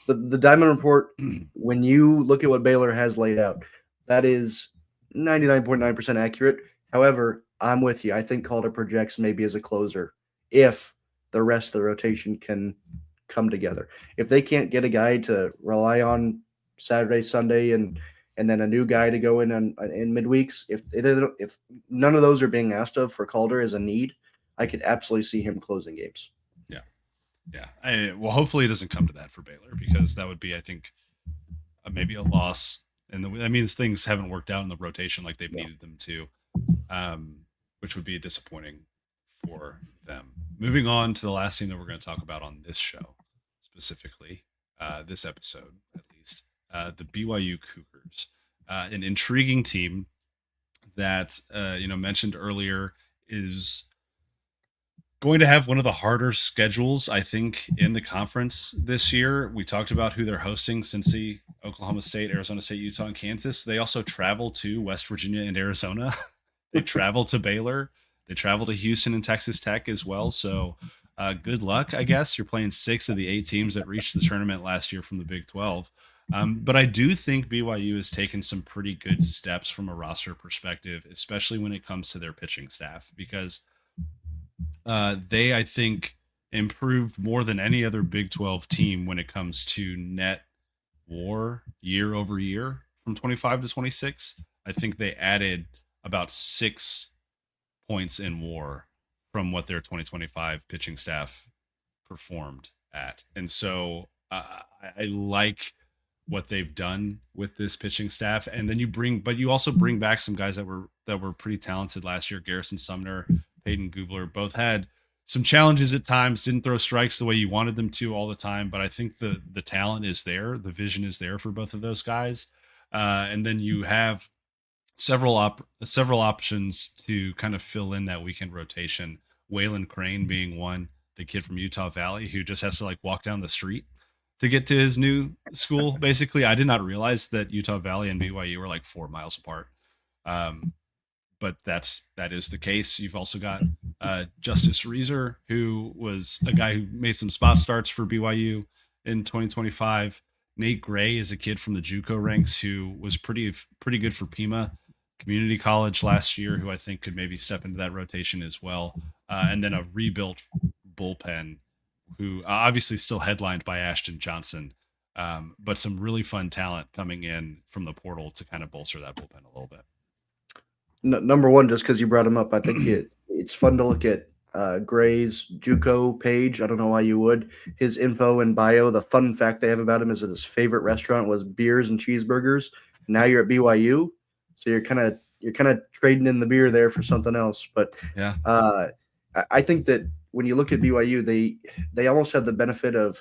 the Diamond Report, when you look at what Baylor has laid out, that is 99.9% accurate. However, I'm with you. I think Calder projects maybe as a closer if the rest of the rotation can come together. If they can't get a guy to rely on Saturday, Sunday, and then a new guy to go in midweeks, if none of those are being asked of for Calder as a need, I could absolutely see him closing games. Yeah. Well, hopefully it doesn't come to that for Baylor, because that would be, I think, maybe a loss. And that means things haven't worked out in the rotation like they've needed them to, which would be disappointing for them. Moving on to the last team that we're going to talk about on this show, specifically, this episode at least, the BYU Cougars, an intriguing team that mentioned earlier is going to have one of the harder schedules, I think, in the conference this year. We talked about who they're hosting: Cincy, Oklahoma State, Arizona State, Utah, and Kansas. They also travel to West Virginia and Arizona. They travel to Baylor. They travel to Houston and Texas Tech as well. So good luck, I guess. You're playing 6 of the 8 teams that reached the tournament last year from the Big 12. But I do think BYU has taken some pretty good steps from a roster perspective, especially when it comes to their pitching staff, because they, I think, improved more than any other Big 12 team when it comes to net WAR year over year from 25 to 26. I think they added about 6 points in WAR from what their 2025 pitching staff performed at. And so I like what they've done with this pitching staff. And then you also bring back some guys that were pretty talented last year. Garrison Sumner, Peyton Gubler, both had some challenges at times, didn't throw strikes the way you wanted them to all the time, but I think the talent is there, the vision is there for both of those guys. And then you have several options to kind of fill in that weekend rotation. Waylon Crane being one, the kid from Utah Valley who just has to like walk down the street to get to his new school. Basically, I did not realize that Utah Valley and BYU were like 4 miles apart. But that is the case. You've also got Justice Reeser, who was a guy who made some spot starts for BYU in 2025. Nate Gray is a kid from the JUCO ranks who was pretty good for Pima Community College last year, who I think could maybe step into that rotation as well. And then a rebuilt bullpen, who obviously still headlined by Ashton Johnson, but some really fun talent coming in from the portal to kind of bolster that bullpen a little bit. Number one, just because you brought him up, I think it's fun to look at Gray's JUCO page. I don't know why you would. His info and bio. The fun fact they have about him is that his favorite restaurant was beers and cheeseburgers. Now you're at BYU, so you're kind of trading in the beer there for something else. But yeah, I think that when you look at BYU, they almost have the benefit of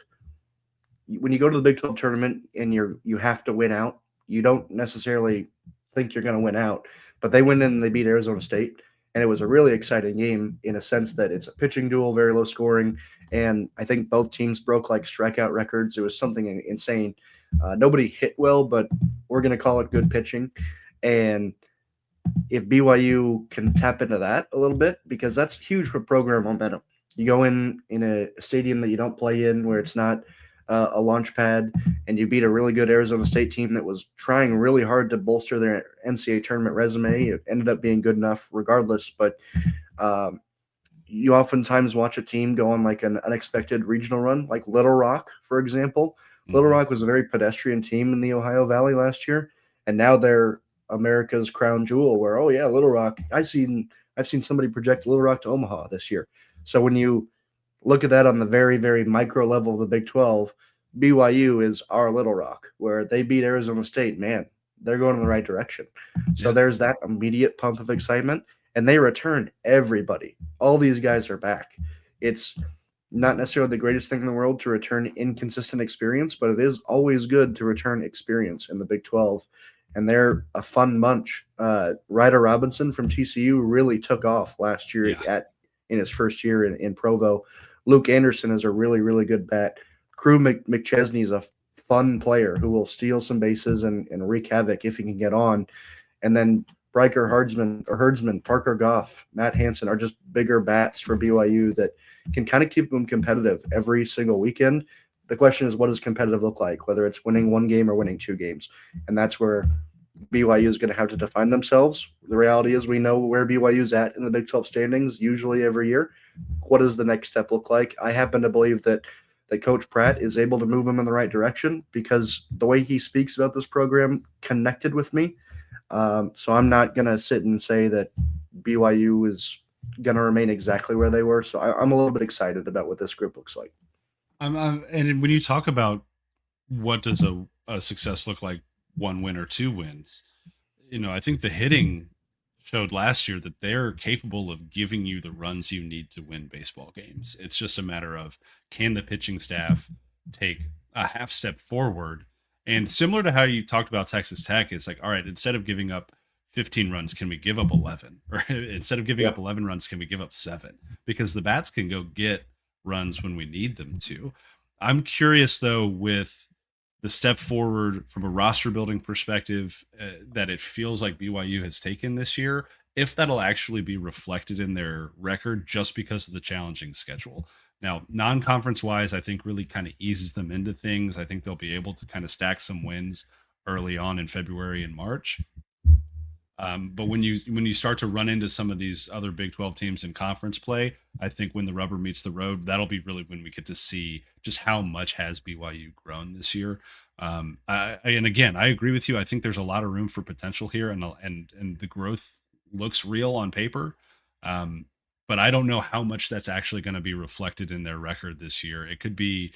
when you go to the Big 12 tournament and you have to win out. You don't necessarily think you're going to win out, but they went in and they beat Arizona State. And it was a really exciting game in a sense that it's a pitching duel, very low scoring. And I think both teams broke like strikeout records. It was something insane. Nobody hit well, but we're going to call it good pitching. And if BYU can tap into that a little bit, because that's huge for program momentum. You go in a stadium that you don't play in, where it's not a launch pad, and you beat a really good Arizona State team that was trying really hard to bolster their NCAA tournament resume. It ended up being good enough regardless, but you oftentimes watch a team go on like an unexpected regional run, like Little Rock, for example. Mm-hmm. Little Rock was a very pedestrian team in the Ohio Valley last year, and now they're America's crown jewel, where, oh yeah, Little Rock, I've seen somebody project Little Rock to Omaha this year. So when you look at that on the very, very micro level of the Big 12, BYU is our Little Rock, where they beat Arizona State. Man, they're going in the right direction. So Yeah. there's that immediate pump of excitement, and they return everybody. All these guys are back. It's not necessarily the greatest thing in the world to return inconsistent experience, but it is always good to return experience in the Big 12. And they're a fun bunch. Ryder Robinson from TCU really took off last year Yeah. in his first year in Provo. Luke Anderson is a really, really good bat. Crew McChesney is a fun player who will steal some bases and wreak havoc if he can get on. And then Riker Herdsman, Parker Goff, Matt Hansen are just bigger bats for BYU that can kind of keep them competitive every single weekend. The question is, what does competitive look like, whether it's winning one game or winning two games? And that's where BYU is going to have to define themselves. The reality is we know where BYU is at in the Big 12 standings usually every year. What does the next step look like? I happen to believe that Coach Pratt is able to move them in the right direction because the way he speaks about this program connected with me. So I'm not going to sit and say that BYU is going to remain exactly where they were. So I'm a little bit excited about what this group looks like. And when you talk about what does a success look like, one win or two wins, I think the hitting showed last year that they're capable of giving you the runs you need to win baseball games. It's just a matter of, can the pitching staff take a half step forward? And similar to how you talked about Texas Tech, it's like, all right, instead of giving up 15 runs, can we give up 11? Or instead of giving Yeah. up 11 runs, can we give up 7? Because the bats can go get runs when we need them to. I'm curious though, with the step forward from a roster building perspective that it feels like BYU has taken this year, if that'll actually be reflected in their record just because of the challenging schedule. Now, non-conference wise, I think really kind of eases them into things. I think they'll be able to kind of stack some wins early on in February and March. But when you start to run into some of these other Big 12 teams in conference play, I think when the rubber meets the road, that'll be really when we get to see just how much has BYU grown this year. And again, I agree with you. I think there's a lot of room for potential here, and the growth looks real on paper. But I don't know how much that's actually going to be reflected in their record this year. It could be.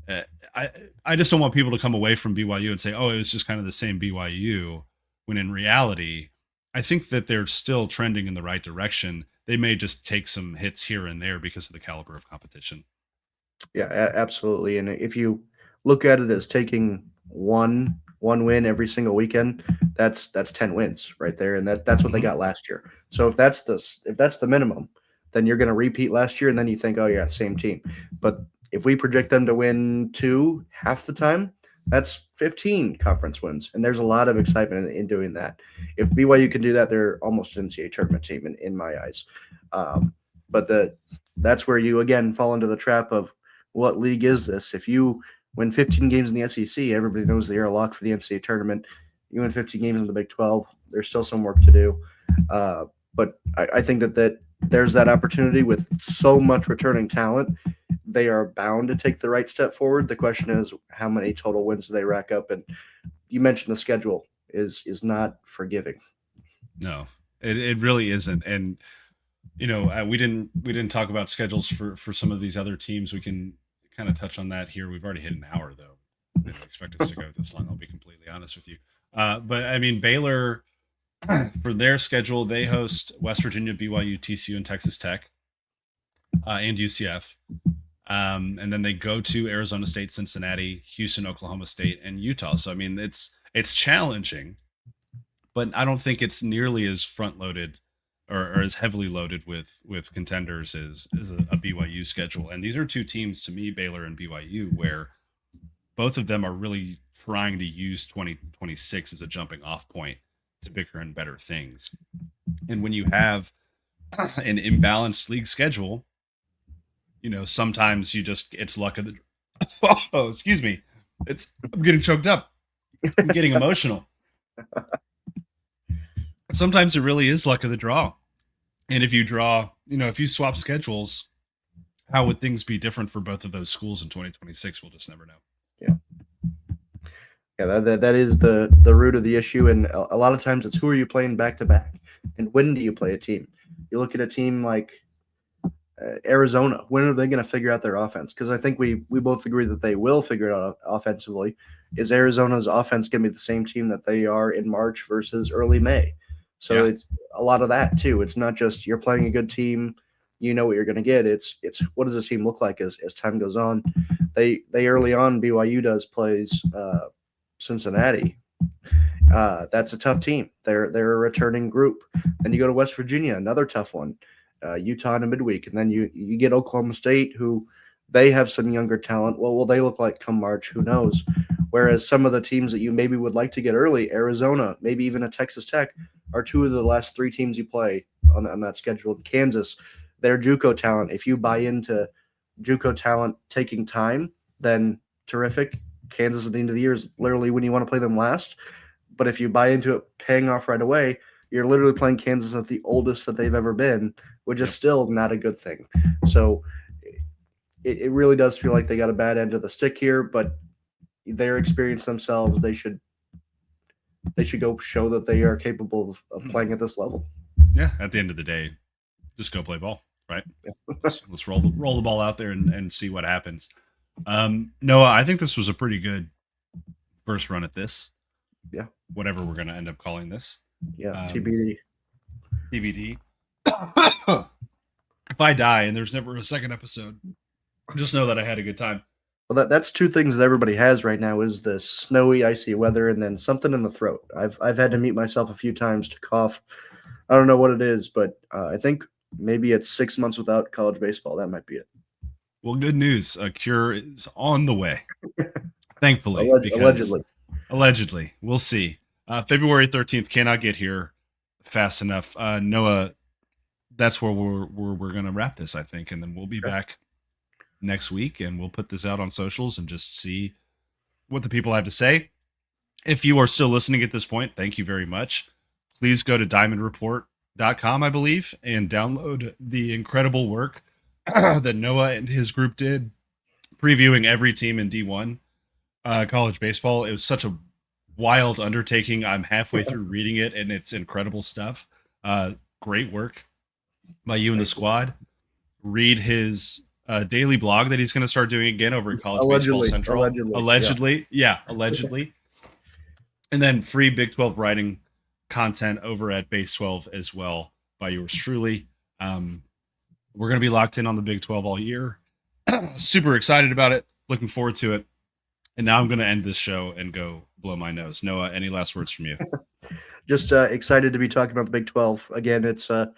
Uh, I I just don't want people to come away from BYU and say, "Oh, it was just kind of the same BYU," when in reality, I think that they're still trending in the right direction. They may just take some hits here and there because of the caliber of competition. Yeah, absolutely. And if you look at it as taking one win every single weekend, that's 10 wins right there, and that's what they Mhm. got last year. So if that's the minimum, then you're going to repeat last year, and then you think, oh yeah, same team. But if we project them to win two half the time, that's 15 conference wins, and there's a lot of excitement in doing that. If BYU can do that, they're almost an NCAA tournament team in my eyes. But that's where you again fall into the trap of what league is this? If you win 15 games in the SEC, everybody knows they are locked for the NCAA tournament. You win 15 games in the Big 12, there's still some work to do. But I think that there's that opportunity with so much returning talent. They are bound to take the right step forward. The question is, how many total wins do they rack up? And you mentioned the schedule is not forgiving. No, it really isn't. And we didn't talk about schedules for some of these other teams. We can kind of touch on that here. We've already hit an hour though. Didn't expect us to go this long. I'll be completely honest with you. But I mean, Baylor for their schedule, they host West Virginia, BYU, TCU, and Texas Tech, and UCF. And then they go to Arizona State, Cincinnati, Houston, Oklahoma State, and Utah. So I mean, it's challenging, but I don't think it's nearly as front loaded or as heavily loaded with contenders as a BYU schedule. And these are two teams to me, Baylor and BYU, where both of them are really trying to use 2026 as a jumping off point to bigger and better things. And when you have an imbalanced league schedule, sometimes it's luck of the oh, excuse me. I'm getting choked up. I'm getting emotional. Sometimes it really is luck of the draw. And if you swap schedules, how would things be different for both of those schools in 2026? We'll just never know. Yeah. Yeah, that is the root of the issue, and a lot of times it's who are you playing back to back, and when do you play a team? You look at a team like Arizona, when are they going to figure out their offense? Because I think we both agree that they will figure it out offensively. Is Arizona's offense going to be the same team that they are in March versus early May? So Yeah. it's a lot of that too. It's not just you're playing a good team, you know what you're going to get. It's what does the team look like as time goes on. They early on BYU does plays Cincinnati. That's a tough team. They're a returning group. Then you go to West Virginia, another tough one. Utah in a midweek, and then you get Oklahoma State, who they have some younger talent. Well, will they look like come March? Who knows? Whereas some of the teams that you maybe would like to get early, Arizona, maybe even a Texas Tech, are two of the last three teams you play on that schedule. Kansas, their JUCO talent. If you buy into JUCO talent taking time, then terrific. Kansas at the end of the year is literally when you want to play them last. But if you buy into it paying off right away, you're literally playing Kansas at the oldest that they've ever been, which is still not a good thing. So it really does feel like they got a bad end of the stick here, but they're experienced themselves. They should go show that they are capable of playing at this level. Yeah. At the end of the day, just go play ball, right? Let's roll the ball out there and see what happens. Noah, I think this was a pretty good first run at this. Yeah. Whatever we're going to end up calling this. Yeah. TBD. TBD. If I die and there's never a second episode, just know that I had a good time. Well, that's two things that everybody has right now is the snowy, icy weather and then something in the throat. I've had to mute myself a few times to cough. I don't know what it is, but I think maybe it's 6 months without college baseball. That might be it. Well, good news. A cure is on the way. Thankfully. Allegedly. We'll see. February 13th cannot get here fast enough. Noah, that's where we're going to wrap this, I think. And then we'll be back next week and we'll put this out on socials and just see what the people have to say. If you are still listening at this point, thank you very much. Please go to diamondreport.com, I believe, and download the incredible work that Noah and his group did previewing every team in D1 college baseball. It was such a wild undertaking. I'm halfway through reading it and it's incredible stuff. Great work by you and the squad. Read his daily blog that he's going to start doing again over at College Baseball Central. Allegedly. And then free Big 12 writing content over at Base 12 as well by yours truly. We're going to be locked in on the Big 12 all year. Super excited about it. Looking forward to it. And now I'm going to end this show and go blow my nose. Noah, any last words from you? Just excited to be talking about the Big 12. Again, it's I'm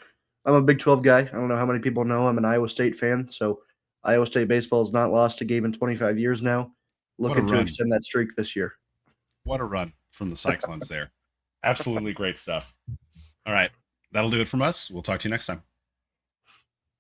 a Big 12 guy. I don't know how many people know I'm an Iowa State fan. So Iowa State baseball has not lost a game in 25 years now. Looking to extend that streak this year. What a run from the Cyclones there. Absolutely great stuff. All right. That'll do it from us. We'll talk to you next time.